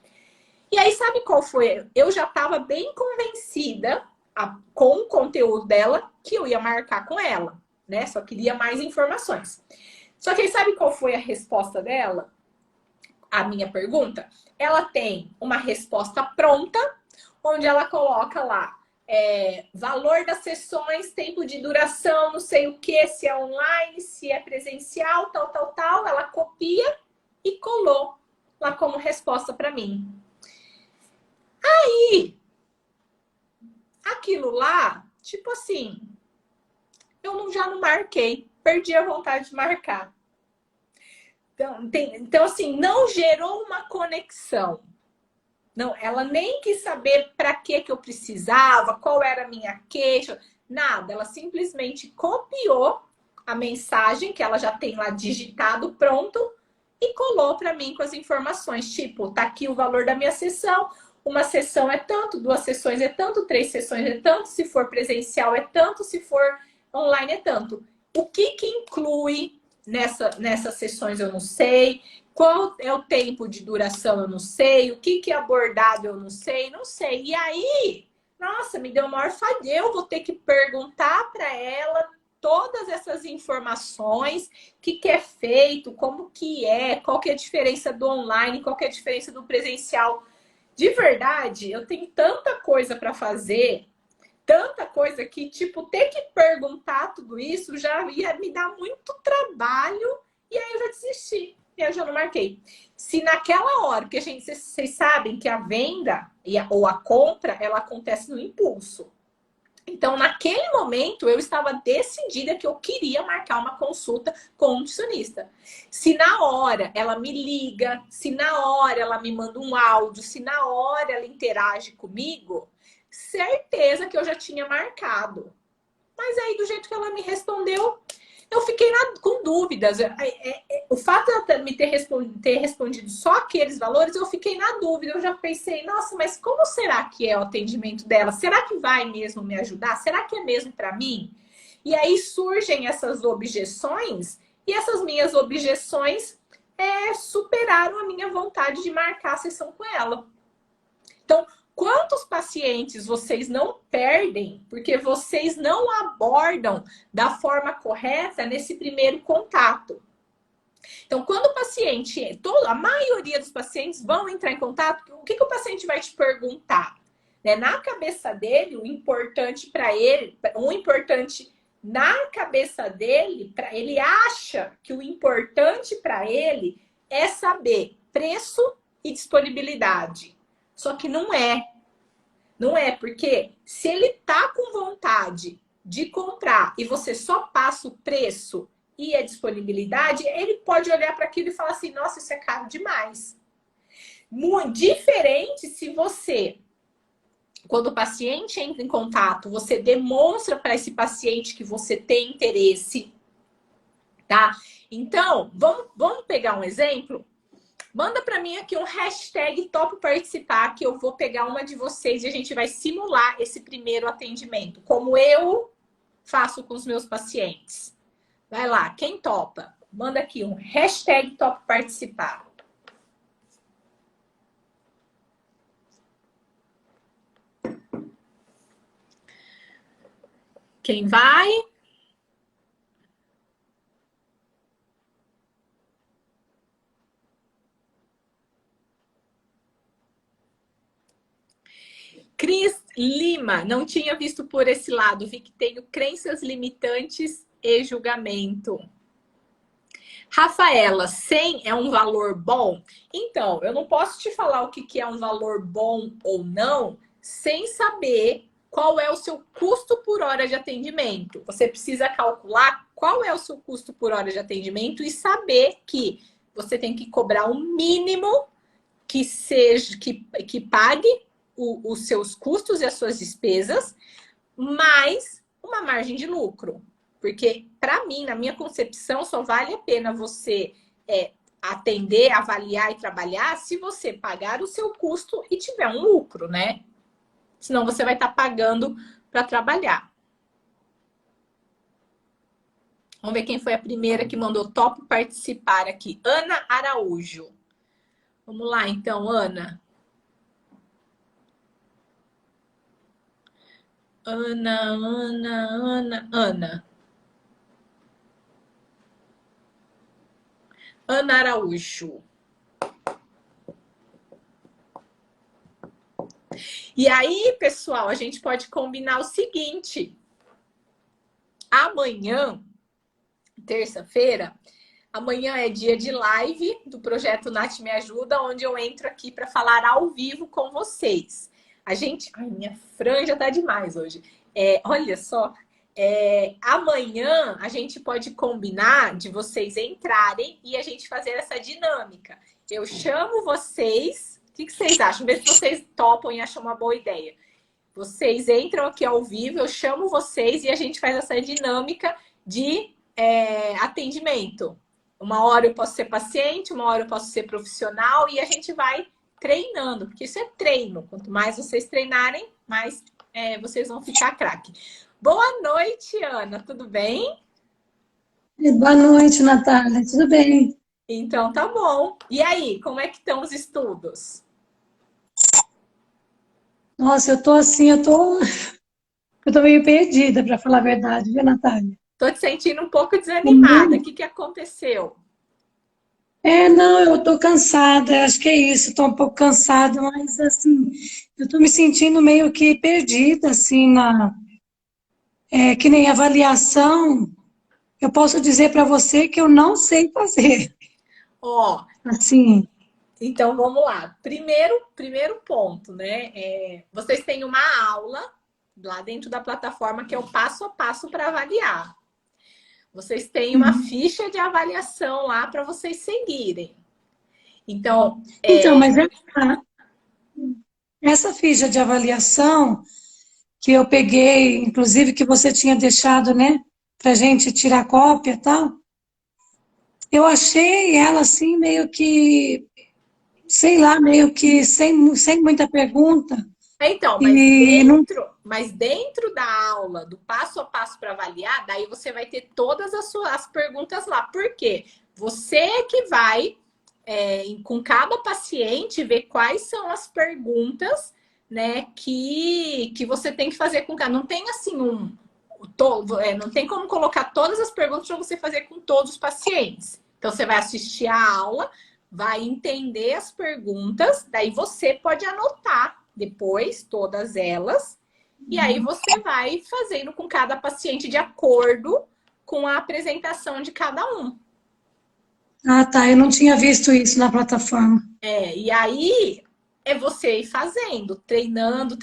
A: E aí, sabe qual foi? Eu já estava bem convencida com o conteúdo dela que eu ia marcar com ela, né? Só queria mais informações. Só que aí, sabe qual foi a resposta dela? A minha pergunta? Ela tem uma resposta pronta, onde ela coloca lá valor das sessões, tempo de duração, não sei o que, se é online, se é presencial, tal. Ela copia e colou lá como resposta para mim. Aí, aquilo lá, tipo assim, eu já não marquei, perdi a vontade de marcar. Então assim, não gerou uma conexão. Não, ela nem quis saber para que eu precisava, qual era a minha queixa, nada. Ela simplesmente copiou a mensagem que ela já tem lá digitado, pronto, e colou para mim com as informações. Tipo, tá aqui o valor da minha sessão. Uma sessão é tanto, 2 sessões é tanto, 3 sessões é tanto, se for presencial é tanto, se for online é tanto. O que inclui nessas sessões eu não sei. Qual é o tempo de duração, eu não sei. O que é abordado, eu não sei. E aí, nossa, me deu maior fadiga. Eu vou ter que perguntar para ela todas essas informações, o que é feito, como que é, qual que é a diferença do online, qual que é a diferença do presencial. De verdade, eu tenho tanta coisa para fazer, tanta coisa que, tipo, ter que perguntar tudo isso já ia me dar muito trabalho e aí eu já desisti. Eu já não marquei. Se naquela hora, porque vocês sabem que a venda ou a compra, ela acontece no impulso. Então, naquele momento, eu estava decidida que eu queria marcar uma consulta com um nutricionista. Se na hora ela me liga, se na hora ela me manda um áudio, se na hora ela interage comigo, certeza que eu já tinha marcado. Mas aí, do jeito que ela me respondeu, eu fiquei com dúvidas. O fato de ela me ter respondido só aqueles valores, eu fiquei na dúvida. Eu já pensei, nossa, mas como será que é o atendimento dela? Será que vai mesmo me ajudar? Será que é mesmo para mim? E aí surgem essas objeções, e essas minhas objeções superaram a minha vontade de marcar a sessão com ela. Então, quantos pacientes vocês não perdem porque vocês não abordam da forma correta nesse primeiro contato? Então, quando o paciente, a maioria dos pacientes vão entrar em contato, o que o paciente vai te perguntar? Na cabeça dele, o importante para ele, na cabeça dele, ele acha que o importante para ele é saber preço e disponibilidade. Só que não é. Não é, porque se ele tá com vontade de comprar e você só passa o preço e a disponibilidade, ele pode olhar para aquilo e falar assim, nossa, isso é caro demais. Muito diferente se você, quando o paciente entra em contato, você demonstra para esse paciente que você tem interesse, tá? Então, vamos pegar um exemplo? Manda para mim aqui um hashtag topo participar, que eu vou pegar uma de vocês e a gente vai simular esse primeiro atendimento, como eu faço com os meus pacientes. Vai lá, quem topa? Manda aqui um hashtag topo participar. Quem vai? Cris Lima, não tinha visto por esse lado. Vi que tenho crenças limitantes e julgamento. Rafaela, 100 é um valor bom? Então, eu não posso te falar o que é um valor bom ou não sem saber qual é o seu custo por hora de atendimento. Você precisa calcular qual é o seu custo por hora de atendimento e saber que você tem que cobrar um mínimo que pague os seus custos e as suas despesas, mais uma margem de lucro. Porque, para mim, na minha concepção, só vale a pena você atender, avaliar e trabalhar se você pagar o seu custo e tiver um lucro, né? Senão você vai estar pagando para trabalhar. Vamos ver quem foi a primeira que mandou topo participar aqui. Ana Araújo. Vamos lá, então, Ana. Ana. Ana Araújo. E aí, pessoal, a gente pode combinar o seguinte. Amanhã, terça-feira, amanhã é dia de live do Projeto Nath Me Ajuda, onde eu entro aqui para falar ao vivo com vocês. Ai, minha franja tá demais hoje. Olha só, amanhã a gente pode combinar de vocês entrarem e a gente fazer essa dinâmica. Eu chamo vocês, o que vocês acham? Vê se vocês topam e acham uma boa ideia. Vocês entram aqui ao vivo, eu chamo vocês e a gente faz essa dinâmica de atendimento. Uma hora eu posso ser paciente, uma hora eu posso ser profissional e a gente vai treinando, porque isso é treino. Quanto mais vocês treinarem, mais vocês vão ficar craque. Boa noite, Ana, tudo bem?
D: Boa noite, Natália, tudo bem?
A: Então tá bom. E aí, como é que estão os estudos?
D: Nossa, eu tô meio perdida, para falar a verdade, viu, Natália?
A: Tô te sentindo um pouco desanimada. O que aconteceu?
D: Não, eu tô cansada, acho que é isso, tô um pouco cansada, mas assim, eu tô me sentindo meio que perdida, assim, que nem avaliação, eu posso dizer para você que eu não sei fazer.
A: Ó,
D: assim.
A: Então vamos lá. Primeiro ponto, né? Vocês têm uma aula lá dentro da plataforma que é o passo a passo para avaliar. Vocês têm uma ficha de avaliação lá para vocês seguirem. Então,
D: mas essa ficha de avaliação que eu peguei, inclusive que você tinha deixado, né, pra gente tirar cópia e tal, eu achei ela assim meio que, sei lá, meio que sem muita pergunta.
A: Então, mas dentro da aula, do passo a passo para avaliar, daí você vai ter todas as perguntas lá. Por quê? Você que vai, com cada paciente, ver quais são as perguntas, né, que você tem que fazer com cada. Não tem assim não tem como colocar todas as perguntas para você fazer com todos os pacientes. Então, você vai assistir a aula, vai entender as perguntas, daí você pode anotar depois todas elas, e aí você vai fazendo com cada paciente de acordo com a apresentação de cada um.
D: Ah, tá. Eu não tinha visto isso na plataforma.
A: E aí é você ir fazendo, treinando.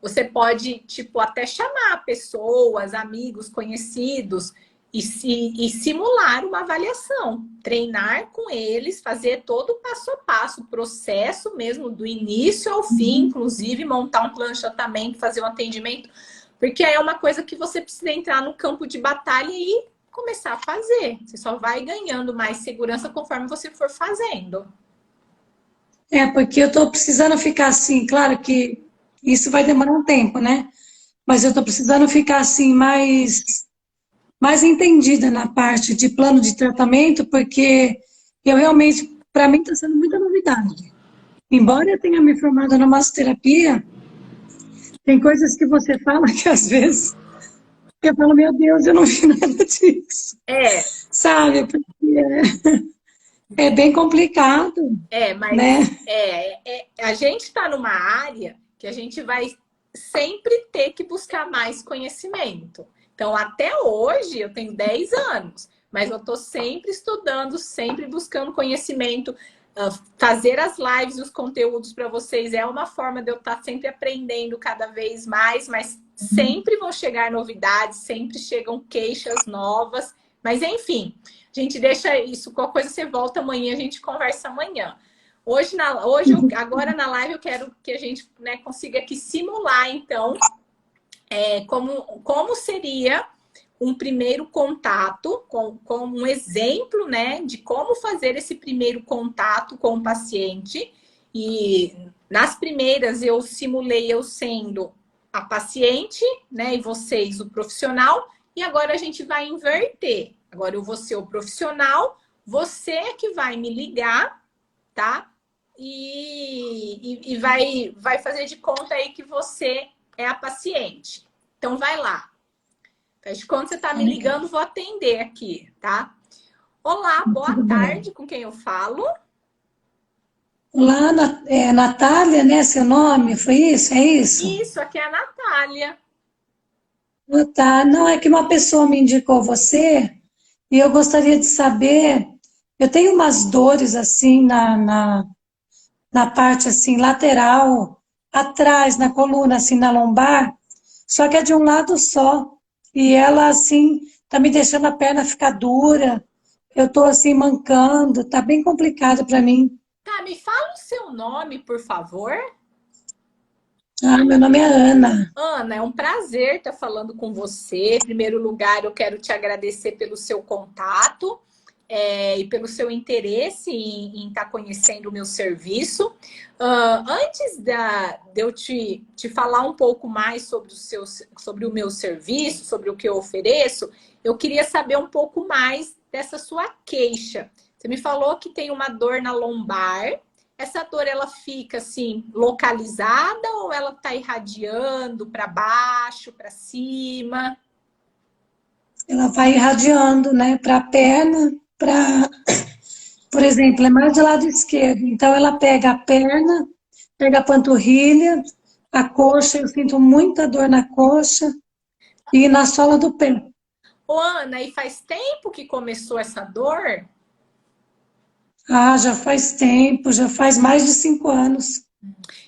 A: Você pode, tipo, até chamar pessoas, amigos, conhecidos e simular uma avaliação. Treinar com eles, fazer todo o passo a passo, o processo mesmo, do início ao fim, inclusive montar um plano de tratamento, fazer um atendimento, porque é uma coisa que você precisa entrar no campo de batalha e começar a fazer. Você só vai ganhando mais segurança conforme você for fazendo.
D: Porque eu tô precisando ficar assim, claro que isso vai demorar um tempo, né? Mas eu tô precisando ficar assim mais entendida na parte de plano de tratamento, porque eu realmente, para mim, está sendo muita novidade. Embora eu tenha me formado na massoterapia, tem coisas que você fala que às vezes eu falo, meu Deus, eu não vi nada disso. Sabe? Porque é bem complicado.
A: Mas
D: né?
A: A gente está numa área que a gente vai sempre ter que buscar mais conhecimento. Então, até hoje, eu tenho 10 anos, mas eu estou sempre estudando, sempre buscando conhecimento. Fazer as lives, os conteúdos para vocês é uma forma de eu estar sempre aprendendo cada vez mais, mas sempre vão chegar novidades, sempre chegam queixas novas. Mas, enfim, a gente deixa isso. Qualquer coisa você volta amanhã, a gente conversa amanhã. Agora na live eu quero que a gente, né, consiga aqui simular, então, como seria um primeiro contato, com um exemplo, né, de como fazer esse primeiro contato com o paciente. E nas primeiras eu simulei eu sendo a paciente, né, e vocês o profissional, e agora a gente vai inverter. Agora eu vou ser o profissional, você é que vai me ligar, tá? E vai fazer de conta aí que você é a paciente. Então vai lá. Faz de conta que você tá me ligando, vou atender aqui, tá? Olá, boa tarde, com quem eu falo?
D: Olá, Natália, né? Seu nome, foi isso? É isso?
A: Isso, aqui é a Natália.
D: Ah, tá. Não, é que uma pessoa me indicou você e eu gostaria de saber. Eu tenho umas dores assim na parte assim lateral, atrás, na coluna, assim, na lombar, só que é de um lado só. E ela, assim, tá me deixando a perna ficar dura. Eu tô assim mancando, tá bem complicado para mim.
A: Tá, me fala o seu nome, por favor.
D: Ah, meu nome é Ana.
A: Ana, é um prazer estar falando com você. Em primeiro lugar, eu quero te agradecer pelo seu contato e pelo seu interesse em estar conhecendo o meu serviço. Antes de eu te falar um pouco mais sobre o meu serviço, sobre o que eu ofereço, eu queria saber um pouco mais dessa sua queixa. Você me falou que tem uma dor na lombar. Essa dor, ela fica assim, localizada ou ela tá irradiando para baixo, para cima?
D: Ela vai irradiando, né, para a perna, por exemplo, é mais do lado esquerdo. Então, ela pega a perna, pega a panturrilha, a coxa, eu sinto muita dor na coxa e na sola do pé.
A: Ô, Ana, e faz tempo que começou essa dor?
D: Ah, já faz tempo, já faz mais de 5 anos.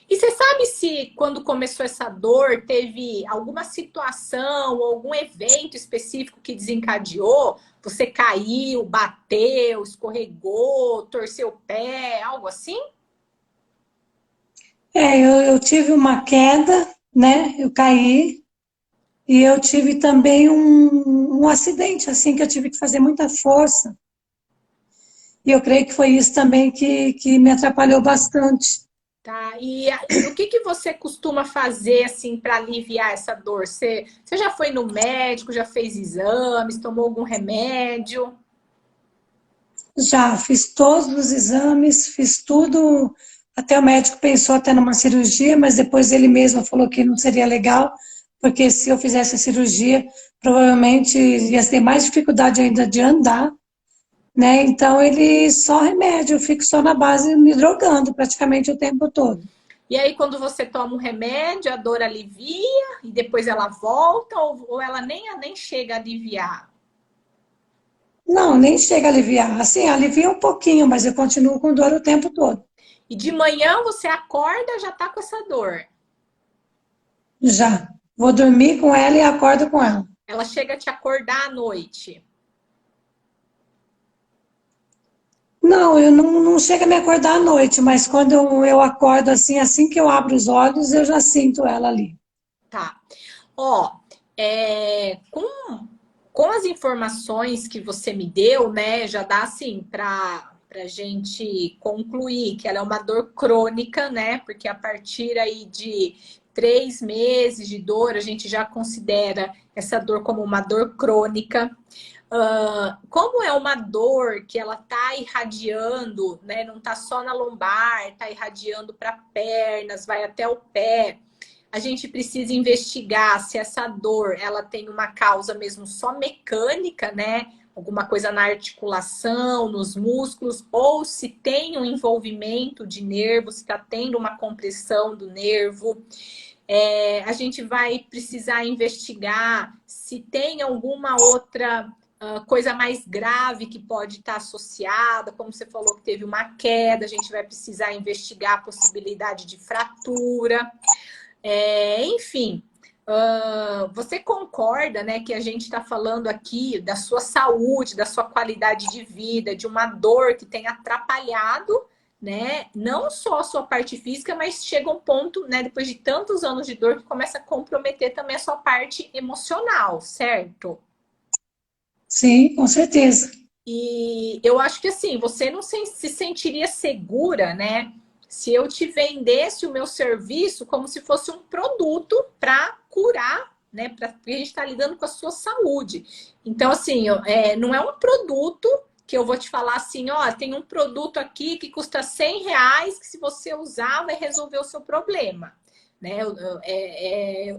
A: E você sabe se quando começou essa dor teve alguma situação ou algum evento específico que desencadeou? Você caiu, bateu, escorregou, torceu o pé, algo assim?
D: Eu tive uma queda, né? Eu caí e eu tive também um acidente, assim, que eu tive que fazer muita força. E eu creio que foi isso também que me atrapalhou bastante.
A: Tá, e o que você costuma fazer assim para aliviar essa dor? Você já foi no médico, já fez exames, tomou algum remédio?
D: Já fiz todos os exames, fiz tudo. Até o médico pensou até numa cirurgia, mas depois ele mesmo falou que não seria legal, porque se eu fizesse a cirurgia, provavelmente ia ter mais dificuldade ainda de andar, né? Então ele só remédio, eu fico só na base me drogando praticamente o tempo todo.
A: E aí, quando você toma um remédio, a dor alivia e depois ela volta ou ela nem chega a aliviar?
D: Não, nem chega a aliviar. Assim, alivia um pouquinho, mas eu continuo com dor o tempo todo.
A: E de manhã você acorda, já tá com essa dor.
D: Já. Vou dormir com ela e acordo com ela.
A: Ela chega a te acordar à noite.
D: Não, eu não chego a me acordar à noite, mas quando eu acordo assim que eu abro os olhos, eu já sinto ela ali.
A: Tá. Ó, com as informações que você me deu, né, já dá assim para gente concluir que ela é uma dor crônica, né? Porque a partir aí de 3 meses de dor, a gente já considera essa dor como uma dor crônica. Como é uma dor que ela tá irradiando, né? Não tá só na lombar, tá irradiando para pernas, vai até o pé. A gente precisa investigar se essa dor ela tem uma causa mesmo só mecânica, né? Alguma coisa na articulação, nos músculos, ou se tem um envolvimento de nervo, se está tendo uma compressão do nervo. A gente vai precisar investigar se tem alguma outra coisa mais grave que pode estar associada, como você falou que teve uma queda, a gente vai precisar investigar a possibilidade de fratura. Enfim, você concorda, né, que a gente está falando aqui da sua saúde, da sua qualidade de vida, de uma dor que tem atrapalhado, né? Não só a sua parte física, mas chega um ponto, né, depois de tantos anos de dor, que começa a comprometer também a sua parte emocional, certo?
D: Sim, com certeza.
A: E eu acho que assim, você não se sentiria segura, né? Se eu te vendesse o meu serviço como se fosse um produto para curar, né? Porque a gente está lidando com a sua saúde. Então, assim, não é um produto que eu vou te falar assim, ó, tem um produto aqui que custa R$ 100, que se você usar vai resolver o seu problema. Né?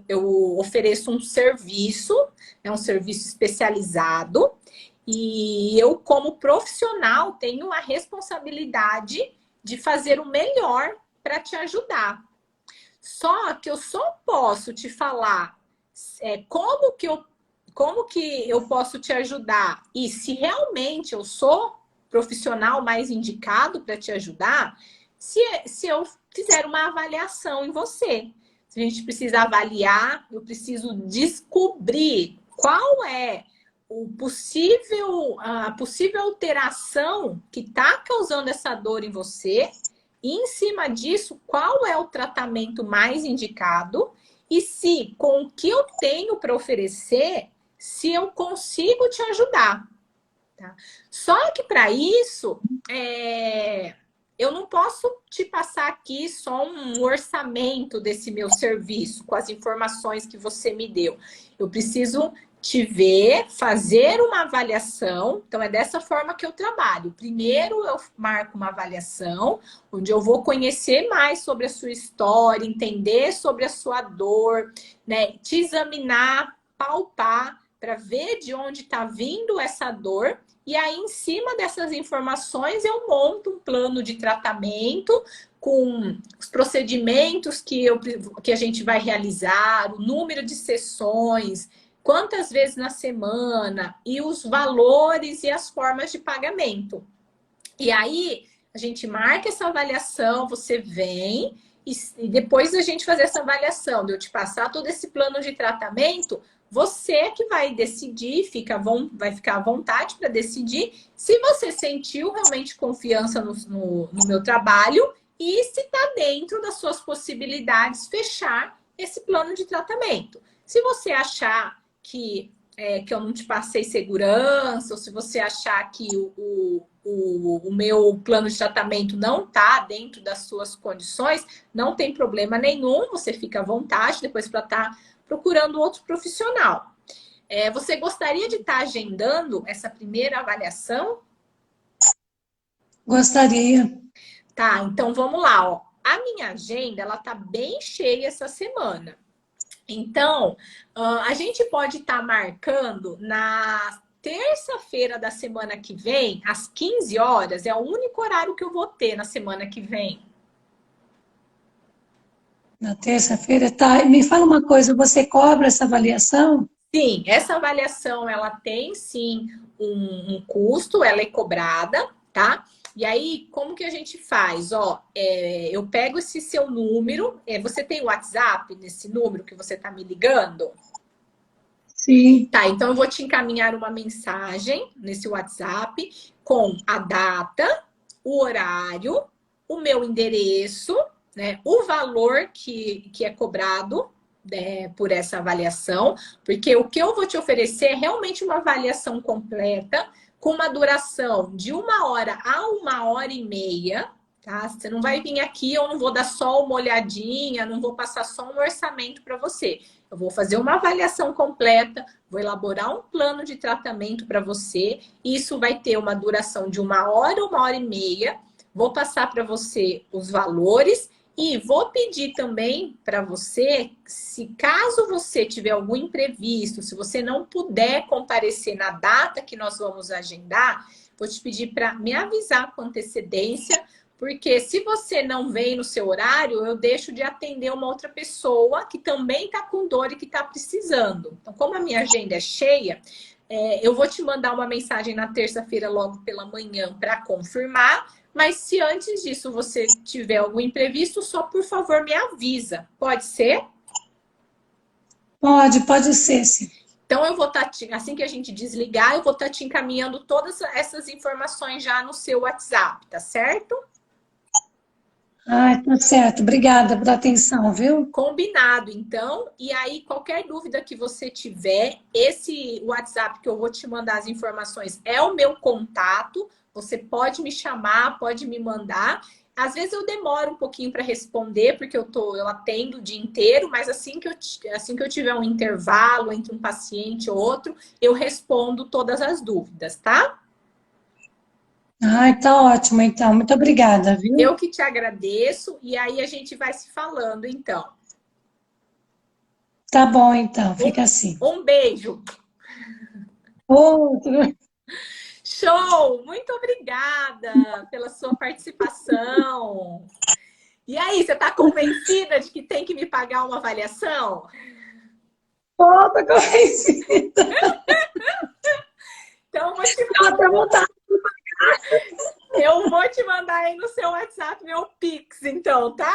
A: Eu ofereço um serviço, é um serviço especializado, e eu, como profissional, tenho a responsabilidade de fazer o melhor para te ajudar. Só que eu só posso te falar como que eu posso te ajudar e se realmente eu sou profissional mais indicado para te ajudar, se eu fizer uma avaliação em você. Se a gente precisa avaliar, eu preciso descobrir qual é a possível alteração que está causando essa dor em você, e em cima disso, qual é o tratamento mais indicado, e se com o que eu tenho para oferecer, se eu consigo te ajudar. Tá? Só que para isso, eu não posso te passar aqui só um orçamento desse meu serviço, com as informações que você me deu. Eu preciso te ver, fazer uma avaliação. Então, é dessa forma que eu trabalho. Primeiro, eu marco uma avaliação, onde eu vou conhecer mais sobre a sua história, entender sobre a sua dor, né? Te examinar, palpar, para ver de onde está vindo essa dor. E aí, em cima dessas informações, eu monto um plano de tratamento com os procedimentos que a gente vai realizar, o número de sessões, quantas vezes na semana e os valores e as formas de pagamento. E aí, a gente marca essa avaliação, você vem e depois da gente fazer essa avaliação, de eu te passar todo esse plano de tratamento, você que vai decidir, vai ficar à vontade para decidir se você sentiu realmente confiança no meu trabalho e se está dentro das suas possibilidades fechar esse plano de tratamento. Se você achar que eu não te passei segurança, ou se você achar que o meu plano de tratamento não está dentro das suas condições, não tem problema nenhum, você fica à vontade depois para estar procurando outro profissional. Você gostaria de estar agendando essa primeira avaliação?
D: Gostaria.
A: Tá, então vamos lá, ó. A minha agenda, ela tá bem cheia essa semana. Então, a gente pode estar marcando na terça-feira da semana que vem, às 15 horas, é o único horário que eu vou ter na semana que vem.
D: Na terça-feira, tá. Me fala uma coisa, você cobra essa avaliação?
A: Sim, essa avaliação, ela tem, sim, um custo, ela é cobrada, tá? E aí, como que a gente faz? Ó, eu pego esse seu número, você tem o WhatsApp nesse número que você tá me ligando?
D: Sim.
A: Tá, então eu vou te encaminhar uma mensagem nesse WhatsApp com a data, o horário, o meu endereço, né, o valor que é cobrado, né, por essa avaliação, porque o que eu vou te oferecer é realmente uma avaliação completa, com uma duração de 1 hora a 1 hora e meia, tá? Você não vai vir aqui, eu não vou dar só uma olhadinha, não vou passar só um orçamento para você. Eu vou fazer uma avaliação completa, vou elaborar um plano de tratamento para você. Isso vai ter uma duração de 1 hora, 1 hora e meia. Vou passar para você os valores e vou pedir também para você, se caso você tiver algum imprevisto, se você não puder comparecer na data que nós vamos agendar, vou te pedir para me avisar com antecedência, porque se você não vem no seu horário, eu deixo de atender uma outra pessoa que também está com dor e que está precisando. Então, como a minha agenda é cheia, eu vou te mandar uma mensagem na terça-feira logo pela manhã para confirmar, mas se antes disso você tiver algum imprevisto, só por favor me avisa. Pode ser?
D: Pode ser, sim.
A: Então eu vou estar, assim que a gente desligar, eu vou estar te encaminhando todas essas informações já no seu WhatsApp, tá certo?
D: Ai, tá certo. Obrigada pela atenção, viu?
A: Combinado, então. E aí, qualquer dúvida que você tiver, esse WhatsApp que eu vou te mandar as informações é o meu contato. Você pode me chamar, pode me mandar. Às vezes eu demoro um pouquinho para responder, porque eu atendo o dia inteiro, mas assim que eu tiver um intervalo entre um paciente ou outro, eu respondo todas as dúvidas, tá?
D: Ai, tá ótimo, então. Muito obrigada, viu?
A: Eu que te agradeço, e aí a gente vai se falando, então.
D: Tá bom, então.
A: Um,
D: Fica assim.
A: um beijo.
D: Outro.
A: Show! Muito obrigada pela sua participação. E aí, você está convencida de que tem que me pagar uma avaliação?
D: Outra conhecida.
A: Então,
D: Ela até vontade.
A: eu vou te mandar aí no seu WhatsApp meu Pix, então, tá?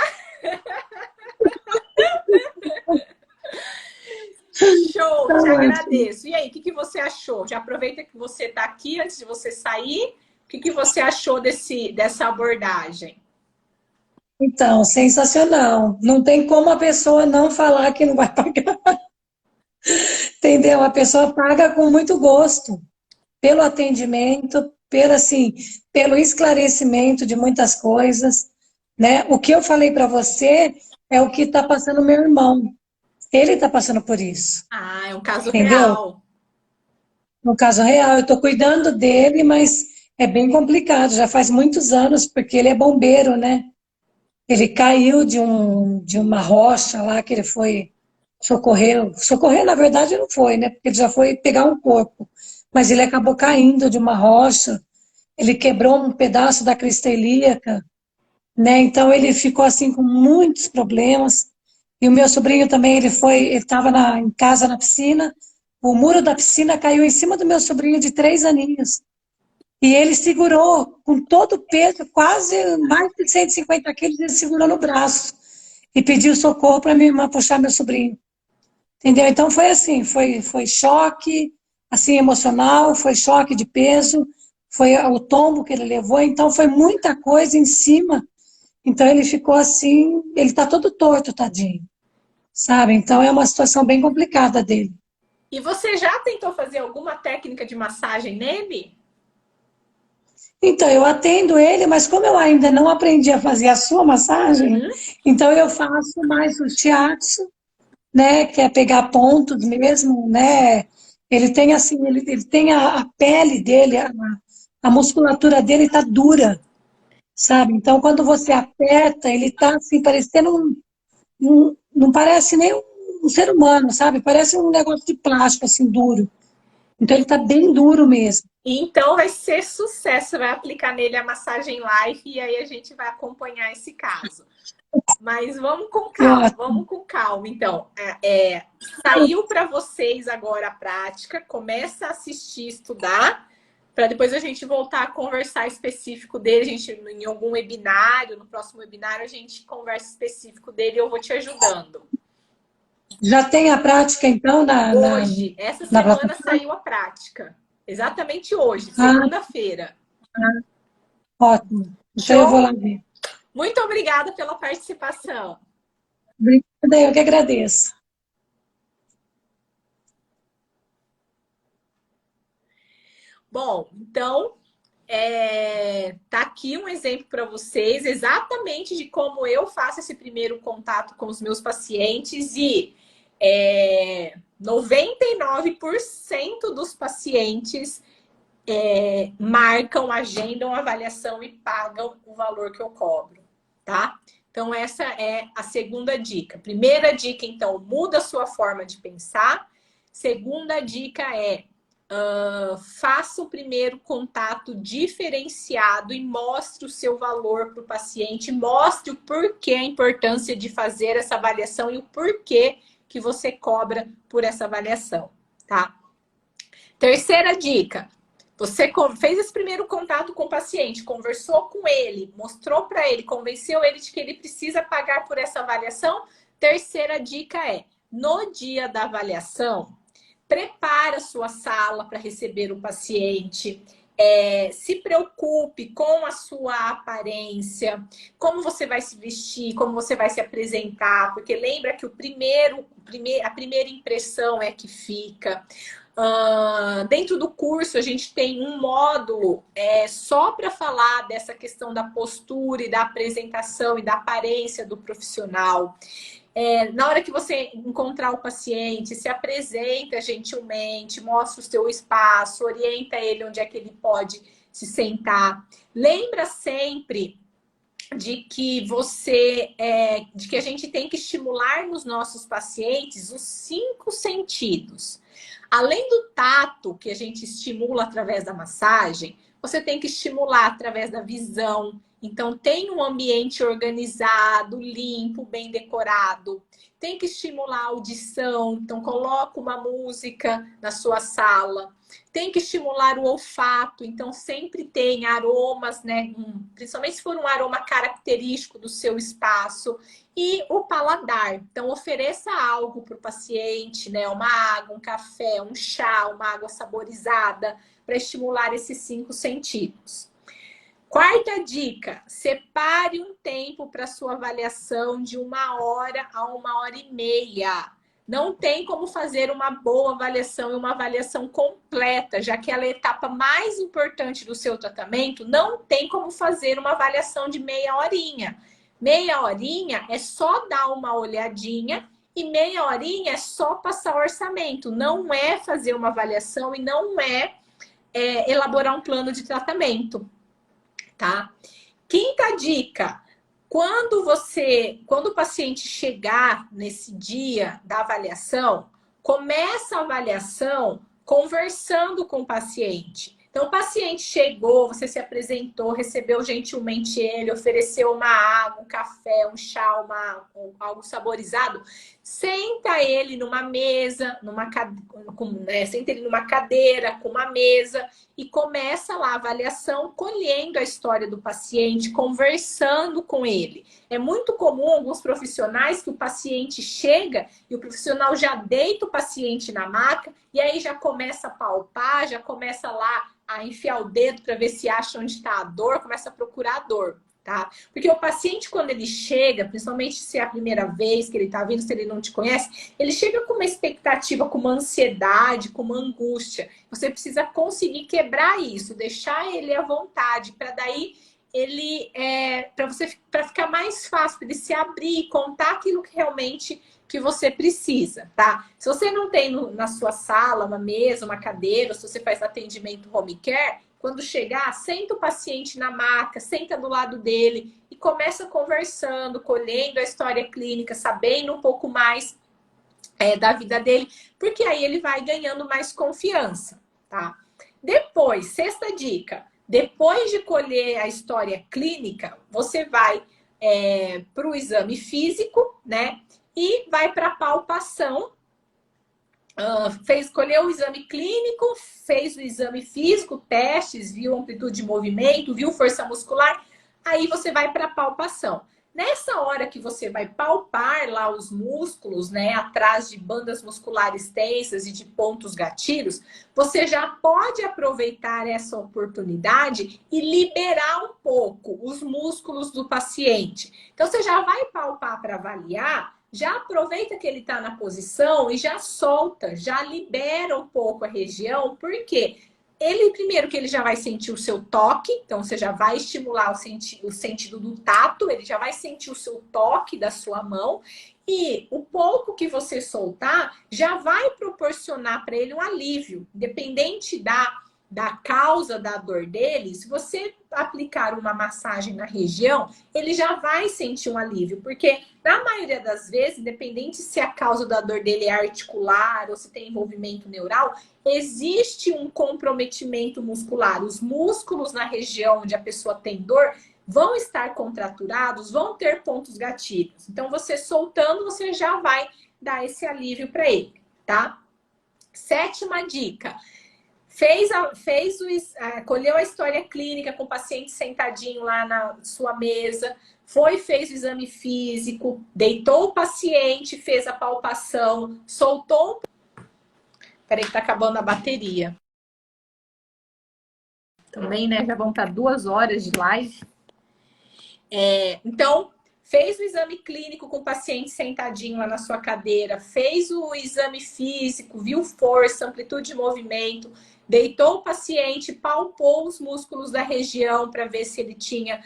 A: Show,
D: Tá
A: te
D: ótimo.
A: agradeço. E aí, o que você achou? Já aproveita que você está aqui antes de você sair. O que você achou dessa abordagem?
D: Então, sensacional. Não tem como a pessoa não falar que não vai pagar. Entendeu? A pessoa paga com muito gosto pelo atendimento, pelo esclarecimento de muitas coisas, né? O que eu falei para você é o que está passando meu irmão. Ele está passando por isso,
A: Ah, é um caso
D: entendeu?
A: real.
D: No caso real, eu estou cuidando dele, mas é bem complicado. Já faz muitos anos, porque ele é bombeiro, né? Ele caiu de uma rocha lá que ele foi socorrer. Socorrer, na verdade, não foi, né? Porque ele já foi pegar um corpo. Mas ele acabou caindo de uma rocha. Ele quebrou um pedaço da crista ilíaca, né? Então ele ficou assim com muitos problemas. E o meu sobrinho também, ele estava em casa na piscina. O muro da piscina caiu em cima do meu sobrinho de 3 aninhos. E ele segurou com todo o peso, quase mais de 150 quilos, ele segurou no braço e pediu socorro para minha irmã puxar meu sobrinho. Entendeu? Então foi assim, foi choque assim emocional, foi choque de peso, foi o tombo que ele levou, então foi muita coisa em cima. Então ele ficou assim, ele está todo torto, tadinho, sabe? Então é uma situação bem complicada dele.
A: E você já tentou fazer alguma técnica de massagem nele?
D: Então, eu atendo ele, mas como eu ainda não aprendi a fazer a sua massagem,
A: Uhum.
D: então eu faço mais o shiatsu, né, que é pegar pontos mesmo, né? Ele tem assim, ele tem a pele dele, a musculatura dele tá dura, sabe? Então, quando você aperta, ele tá assim, parecendo não parece nem um ser humano, sabe? Parece um negócio de plástico, assim, duro. Então, ele tá bem duro mesmo.
A: Então vai ser sucesso, você vai aplicar nele a massagem live e aí a gente vai acompanhar esse caso. Mas vamos com
D: Que
A: calma,
D: ótimo.
A: vamos com calma. Então, saiu para vocês agora a prática, começa a assistir, estudar, para depois a gente voltar a conversar específico dele, a gente em algum webinário, no próximo webinário a gente conversa específico dele e eu vou te ajudando.
D: Já tem a prática, então,
A: Hoje, essa
D: na
A: semana
D: plataforma?
A: saiu a prática. Exatamente hoje,
D: Ah,
A: segunda-feira.
D: ótimo. Então eu vou
A: Show?
D: lá ver.
A: Muito obrigada pela participação.
D: Obrigada, eu que agradeço.
A: Bom, então, tá aqui um exemplo para vocês exatamente de como eu faço esse primeiro contato com os meus pacientes e 99% dos pacientes marcam, agendam a avaliação e pagam o valor que eu cobro, tá? Então, essa é a segunda dica. Primeira dica, então, muda a sua forma de pensar. Segunda dica faça o primeiro contato diferenciado e mostre o seu valor para o paciente, mostre o porquê a importância de fazer essa avaliação e o porquê que você cobra por essa avaliação, tá? Terceira dica, você fez esse primeiro contato com o paciente, conversou com ele, mostrou para ele, convenceu ele de que ele precisa pagar por essa avaliação. Terceira dica no dia da avaliação, prepara a sua sala para receber o paciente, Se preocupe com a sua aparência, como você vai se vestir, como você vai se apresentar, porque lembra que a primeira impressão é que fica. Dentro do curso, a gente tem um módulo só para falar dessa questão da postura e da apresentação e da aparência do profissional. Na hora que você encontrar o paciente, se apresenta gentilmente, mostra o seu espaço, orienta ele onde é que ele pode se sentar. Lembra sempre de que de que a gente tem que estimular nos nossos pacientes os 5 sentidos. Além do tato, que a gente estimula através da massagem, você tem que estimular através da visão. Então, tem um ambiente organizado, limpo, bem decorado. Tem que estimular a audição. Então, coloca uma música na sua sala. Tem que estimular o olfato. Então, sempre tem aromas, né? Principalmente se for um aroma característico do seu espaço. E o paladar. Então, ofereça algo para o paciente, né? Uma água, um café, um chá, uma água saborizada, para estimular esses 5 sentidos. Quarta dica, separe um tempo para sua avaliação de 1 hora a 1h30. Não tem como fazer uma boa avaliação e uma avaliação completa, já que ela é a etapa mais importante do seu tratamento. Não tem como fazer uma avaliação de meia horinha. Meia horinha é só dar uma olhadinha e meia horinha é só passar orçamento. Não é fazer uma avaliação e não é elaborar um plano de tratamento. Tá? Quinta dica, quando o paciente chegar nesse dia da avaliação, começa a avaliação conversando com o paciente. Então, o paciente chegou, você se apresentou, recebeu gentilmente ele, ofereceu uma água, um café, um chá, algo saborizado. Senta ele numa mesa, senta ele numa cadeira, com uma mesa, e começa lá a avaliação, colhendo a história do paciente, conversando com ele. É muito comum alguns profissionais que o paciente chega e o profissional já deita o paciente na maca e aí já começa a palpar, já começa lá a enfiar o dedo para ver se acha onde está a dor, começa a procurar a dor, tá? Porque o paciente, quando ele chega, principalmente se é a primeira vez que ele está vindo, se ele não te conhece, ele chega com uma expectativa, com uma ansiedade, com uma angústia. Você precisa conseguir quebrar isso, deixar ele à vontade, para daí ele para ficar mais fácil, para ele se abrir e contar aquilo que realmente que você precisa, tá? Se você não tem na sua sala uma mesa, uma cadeira, ou se você faz atendimento home care, quando chegar, senta o paciente na maca, senta do lado dele e começa conversando, colhendo a história clínica, sabendo um pouco mais da vida dele, porque aí ele vai ganhando mais confiança, tá? Depois, sexta dica, depois de colher a história clínica, você vai para o exame físico, né? E vai para a palpação. Escolheu o exame clínico, fez o exame físico, testes, viu amplitude de movimento, viu força muscular, aí você vai para a palpação. Nessa hora que você vai palpar lá os músculos, né, atrás de bandas musculares tensas e de pontos gatilhos, você já pode aproveitar essa oportunidade e liberar um pouco os músculos do paciente. Então, você já vai palpar para avaliar, já aproveita que ele está na posição e já solta, já libera um pouco a região, porque primeiro que ele já vai sentir o seu toque, então você já vai estimular o sentido do tato, ele já vai sentir o seu toque da sua mão, e o pouco que você soltar já vai proporcionar para ele um alívio, independente da causa da dor dele. Se você aplicar uma massagem na região, ele já vai sentir um alívio, porque na maioria das vezes, independente se a causa da dor dele é articular ou se tem envolvimento neural, existe um comprometimento muscular. Os músculos na região onde a pessoa tem dor vão estar contraturados, vão ter pontos gatilhos. Então, você soltando, você já vai dar esse alívio para ele, tá? Sétima dica. Colheu a história clínica com o paciente sentadinho lá na sua mesa, fez o exame físico, deitou o paciente, fez a palpação, soltou. Peraí que tá acabando a bateria. Também, né? Já vão para 2 horas de live. Então, fez o exame clínico com o paciente sentadinho lá na sua cadeira, fez o exame físico, viu força, amplitude de movimento, deitou o paciente, palpou os músculos da região para ver se ele tinha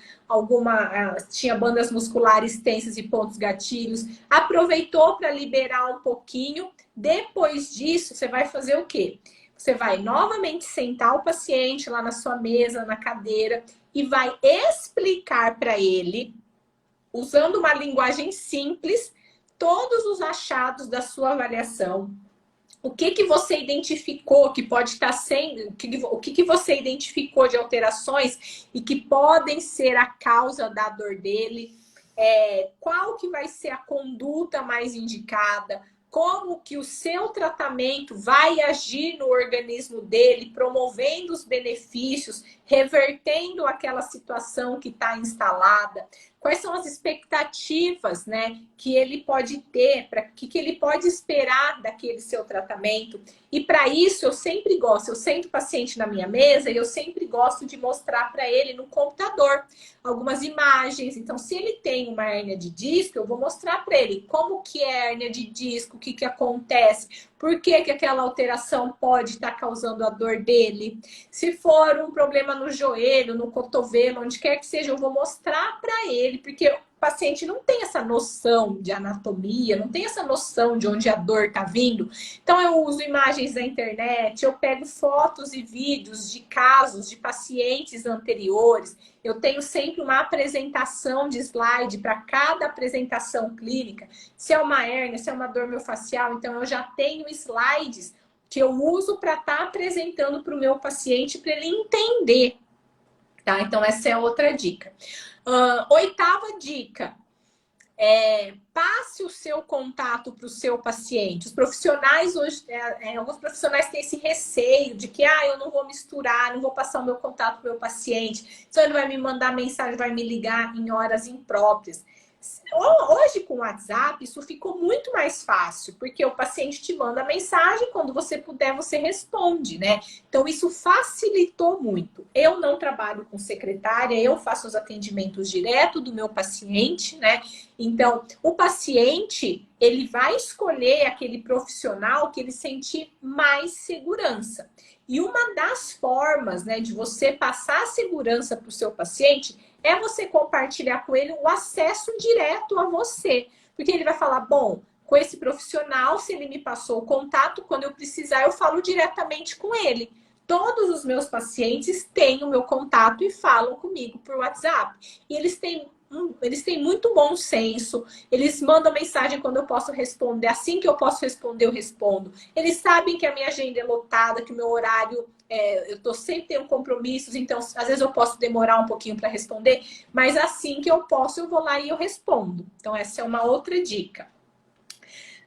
A: tinha bandas musculares tensas e pontos gatilhos, aproveitou para liberar um pouquinho. Depois disso, você vai fazer o quê? Você vai novamente sentar o paciente lá na sua mesa, na cadeira, e vai explicar para ele, usando uma linguagem simples, todos os achados da sua avaliação. O que você identificou que pode estar sendo, o que você identificou de alterações e que podem ser a causa da dor dele, qual que vai ser a conduta mais indicada, como que o seu tratamento vai agir no organismo dele, promovendo os benefícios, revertendo aquela situação que está instalada. Quais são as expectativas, né, que ele pode ter, para que ele pode esperar daquele seu tratamento. E para isso eu sempre gosto, eu sento o paciente na minha mesa e eu sempre gosto de mostrar para ele no computador algumas imagens. Então, se ele tem uma hérnia de disco, eu vou mostrar para ele como que é a hérnia de disco, o que acontece, por que aquela alteração pode estar causando a dor dele. Se for um problema no joelho, no cotovelo, onde quer que seja, eu vou mostrar para ele, porque o paciente não tem essa noção de anatomia, não tem essa noção de onde a dor está vindo. Então, eu uso imagens da internet, eu pego fotos e vídeos de casos de pacientes anteriores. Eu tenho sempre uma apresentação de slide para cada apresentação clínica. Se é uma hérnia, se é uma dor miofascial, então eu já tenho slides que eu uso para estar apresentando para o meu paciente para ele entender. Tá? Então, essa é outra dica. 8ª dica. Passe o seu contato para o seu paciente. Os profissionais hoje, alguns profissionais têm esse receio de que eu não vou misturar, não vou passar o meu contato para o meu paciente, então ele vai me mandar mensagem, vai me ligar em horas impróprias. Hoje, com o WhatsApp, isso ficou muito mais fácil, porque o paciente te manda mensagem, quando você puder, você responde, né? Então, isso facilitou muito. Eu não trabalho com secretária, eu faço os atendimentos direto do meu paciente, né? Então, o paciente, ele vai escolher aquele profissional que ele sentir mais segurança. E uma das formas, né, de você passar a segurança para o seu paciente é você compartilhar com ele o acesso direto a você. Porque ele vai falar, bom, com esse profissional, se ele me passou o contato, quando eu precisar, eu falo diretamente com ele. Todos os meus pacientes têm o meu contato e falam comigo por WhatsApp. E eles têm muito bom senso, eles mandam mensagem quando eu posso responder, assim que eu posso responder, eu respondo. Eles sabem que a minha agenda é lotada, que o meu horário, eu sempre tenho compromissos, então às vezes eu posso demorar um pouquinho para responder, mas assim que eu posso, eu vou lá e eu respondo. Então essa é uma outra dica.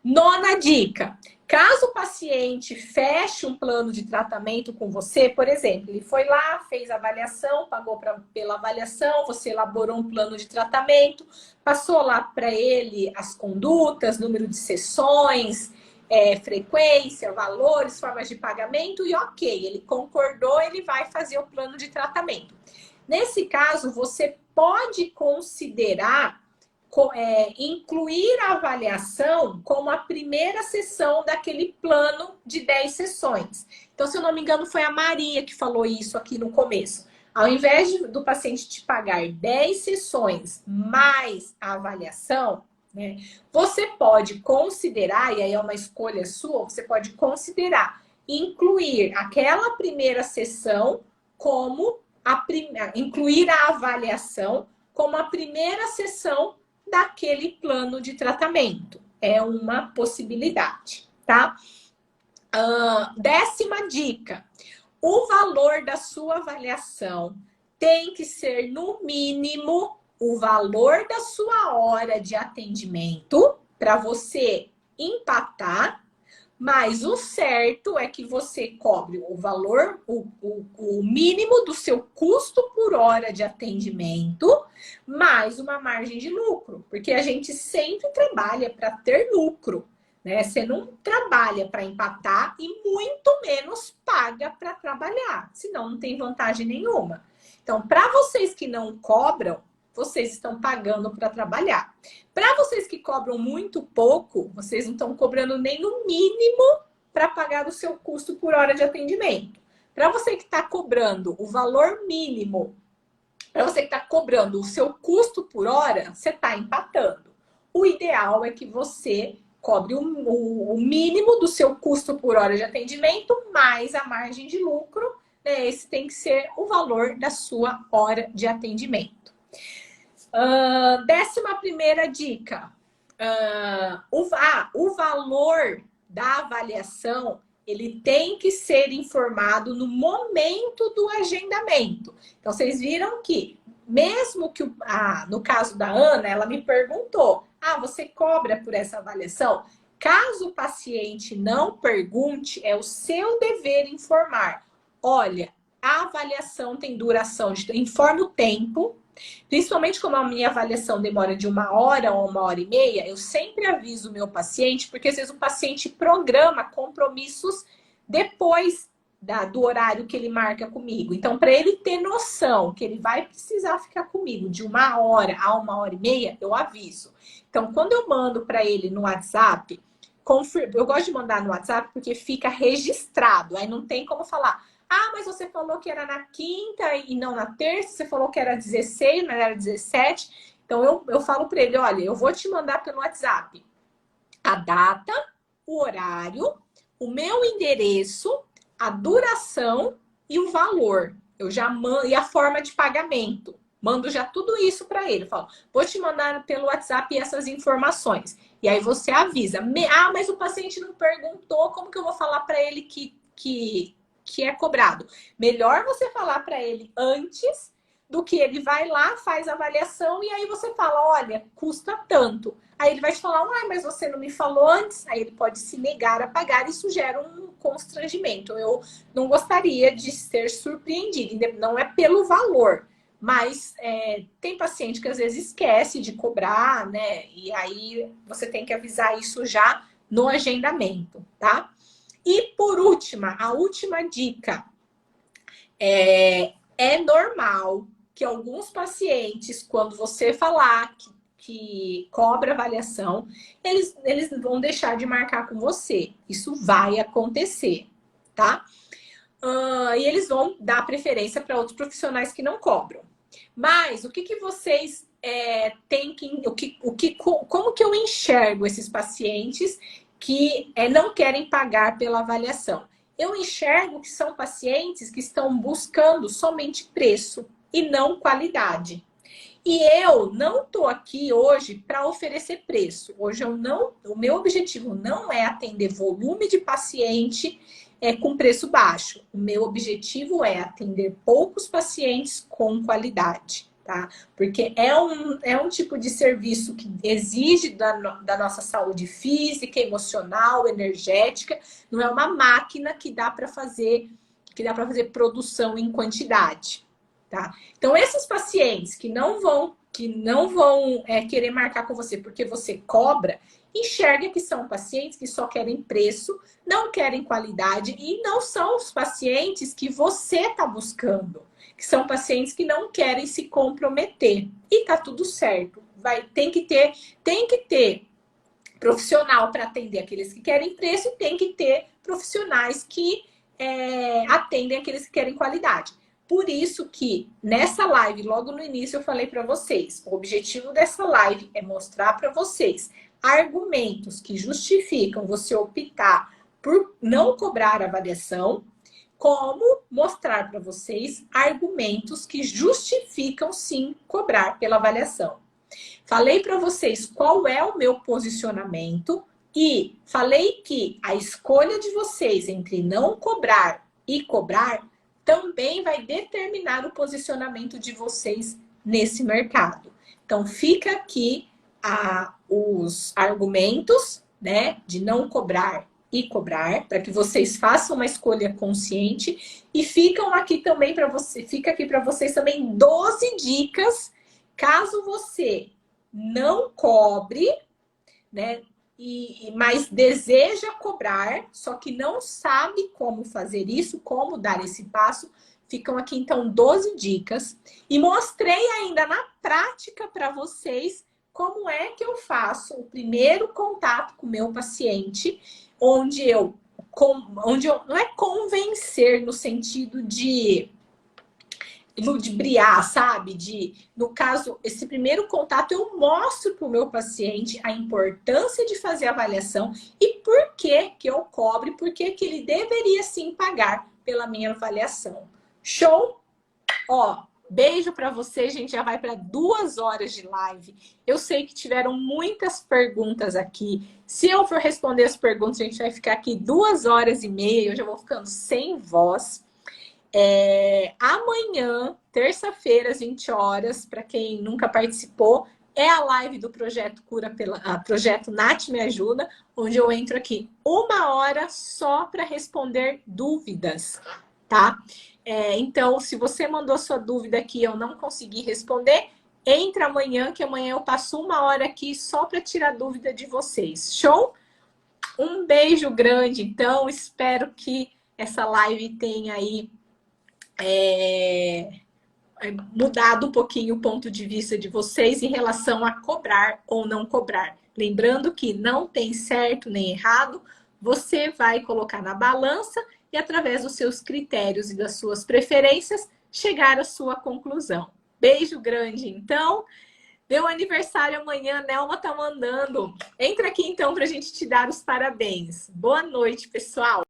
A: 9ª dica. Caso o paciente feche um plano de tratamento com você, por exemplo, ele foi lá, fez a avaliação, pagou pela avaliação, você elaborou um plano de tratamento, passou lá para ele as condutas, número de sessões, frequência, valores, formas de pagamento e ok, ele concordou, ele vai fazer o plano de tratamento. Nesse caso, você pode considerar incluir a avaliação como a primeira sessão daquele plano de 10 sessões. Então, se eu não me engano, foi a Maria que falou isso aqui no começo. Ao invés do paciente te pagar 10 sessões mais a avaliação, né, você pode considerar, e aí é uma escolha sua, você pode considerar incluir aquela primeira sessão como incluir a avaliação como a primeira sessão daquele plano de tratamento. É uma possibilidade, tá? 10ª dica. O valor da sua avaliação tem que ser, no mínimo, o valor da sua hora de atendimento para você empatar, mas o certo é que você cobre o valor, o mínimo do seu custo por hora de atendimento, mais uma margem de lucro. Porque a gente sempre trabalha para ter lucro. né? Você não trabalha para empatar e muito menos paga para trabalhar, senão não tem vantagem nenhuma. Então, para vocês que não cobram, vocês estão pagando para trabalhar. Para vocês que cobram muito pouco, vocês não estão cobrando nem o mínimo para pagar o seu custo por hora de atendimento. Para você que está cobrando o valor mínimo, para você que está cobrando o seu custo por hora, você está empatando. O ideal é que você cobre o mínimo do seu custo por hora de atendimento, mais a margem de lucro, né? Esse tem que ser o valor da sua hora de atendimento. 11ª dica. O valor da avaliação, ele tem que ser informado no momento do agendamento. Então, vocês viram que, mesmo que, no caso da Ana, ela me perguntou, você cobra por essa avaliação? Caso o paciente não pergunte, é o seu dever informar. Olha, a avaliação tem duração, informe o tempo, principalmente como a minha avaliação demora de 1 hora ou 1h30, eu sempre aviso o meu paciente, porque às vezes o paciente programa compromissos depois do horário que ele marca comigo. Então, para ele ter noção que ele vai precisar ficar comigo de 1 hora a 1h30, eu aviso. Então, quando eu mando para ele no WhatsApp, eu gosto de mandar no WhatsApp porque fica registrado, aí não tem como falar, mas você falou que era na quinta e não na terça, você falou que era 16, mas era 17. Então, eu falo para ele, olha, eu vou te mandar pelo WhatsApp a data, o horário, o meu endereço, a duração e o valor. Eu já mando, e a forma de pagamento. Mando já tudo isso para ele. Eu falo, vou te mandar pelo WhatsApp essas informações. E aí você avisa. Mas o paciente não perguntou, como que eu vou falar para ele que é cobrado? Melhor você falar para ele antes do que ele vai lá, faz a avaliação e aí você fala, olha, custa tanto. Aí ele vai te falar, mas você não me falou antes. Aí ele pode se negar a pagar e isso gera um constrangimento. Eu não gostaria de ser surpreendido. Não é pelo valor, mas tem paciente que às vezes esquece de cobrar, né? E aí você tem que avisar isso já no agendamento, tá? E por último, a última dica. É normal que alguns pacientes, quando você falar que cobra avaliação, eles vão deixar de marcar com você. Isso vai acontecer, tá? E eles vão dar preferência para outros profissionais que não cobram. Mas o que vocês têm que... Como que eu enxergo esses pacientes que não querem pagar pela avaliação? Eu enxergo que são pacientes que estão buscando somente preço e não qualidade. E eu não estou aqui hoje para oferecer preço. Hoje o meu objetivo não é atender volume de paciente com preço baixo. O meu objetivo é atender poucos pacientes com qualidade, tá? Porque é um tipo de serviço que exige da nossa saúde física, emocional, energética. Não é uma máquina que dá para fazer produção em quantidade, tá? Então, esses pacientes que não vão querer marcar com você porque você cobra, enxerga que são pacientes que só querem preço, não querem qualidade e não são os pacientes que você está buscando, que são pacientes que não querem se comprometer. E tá tudo certo. Tem que ter profissional para atender aqueles que querem preço e tem que ter profissionais que atendem aqueles que querem qualidade. Por isso que nessa live, logo no início, eu falei para vocês, o objetivo dessa live é mostrar para vocês argumentos que justificam você optar por não cobrar avaliação, como mostrar para vocês argumentos que justificam sim cobrar pela avaliação. Falei para vocês qual é o meu posicionamento e falei que a escolha de vocês entre não cobrar e cobrar também vai determinar o posicionamento de vocês nesse mercado. Então, fica aqui os argumentos, né, de não cobrar e cobrar, para que vocês façam uma escolha consciente. E fica aqui para vocês também 12 dicas, caso você não cobre, né, mas deseja cobrar, só que não sabe como fazer isso, como dar esse passo. Ficam aqui, então, 12 dicas. E mostrei ainda na prática para vocês como é que eu faço o primeiro contato com o meu paciente, onde eu não é convencer no sentido de ludibriar, sabe? No caso, esse primeiro contato eu mostro para o meu paciente a importância de fazer a avaliação e por que eu cobro, por que ele deveria sim pagar pela minha avaliação. Show? Ó, beijo para vocês, gente, já vai para 2 horas de live. Eu sei que tiveram muitas perguntas aqui. Se eu for responder as perguntas, a gente vai ficar aqui 2 horas e meia, eu já vou ficando sem voz. Amanhã, terça-feira, às 20 horas, para quem nunca participou, é a live do Projeto Projeto Nath Me Ajuda, onde eu entro aqui 1 hora só para responder dúvidas, tá? Então, se você mandou sua dúvida aqui e eu não consegui responder, entra amanhã, que amanhã eu passo 1 hora aqui só para tirar dúvida de vocês. Show? Um beijo grande, então, espero que essa live tenha aí mudado um pouquinho o ponto de vista de vocês em relação a cobrar ou não cobrar. Lembrando que não tem certo nem errado, você vai colocar na balança e através dos seus critérios e das suas preferências, chegar à sua conclusão. Beijo grande, então. Meu aniversário amanhã, a Nelma tá mandando. Entra aqui então pra gente te dar os parabéns. Boa noite, pessoal.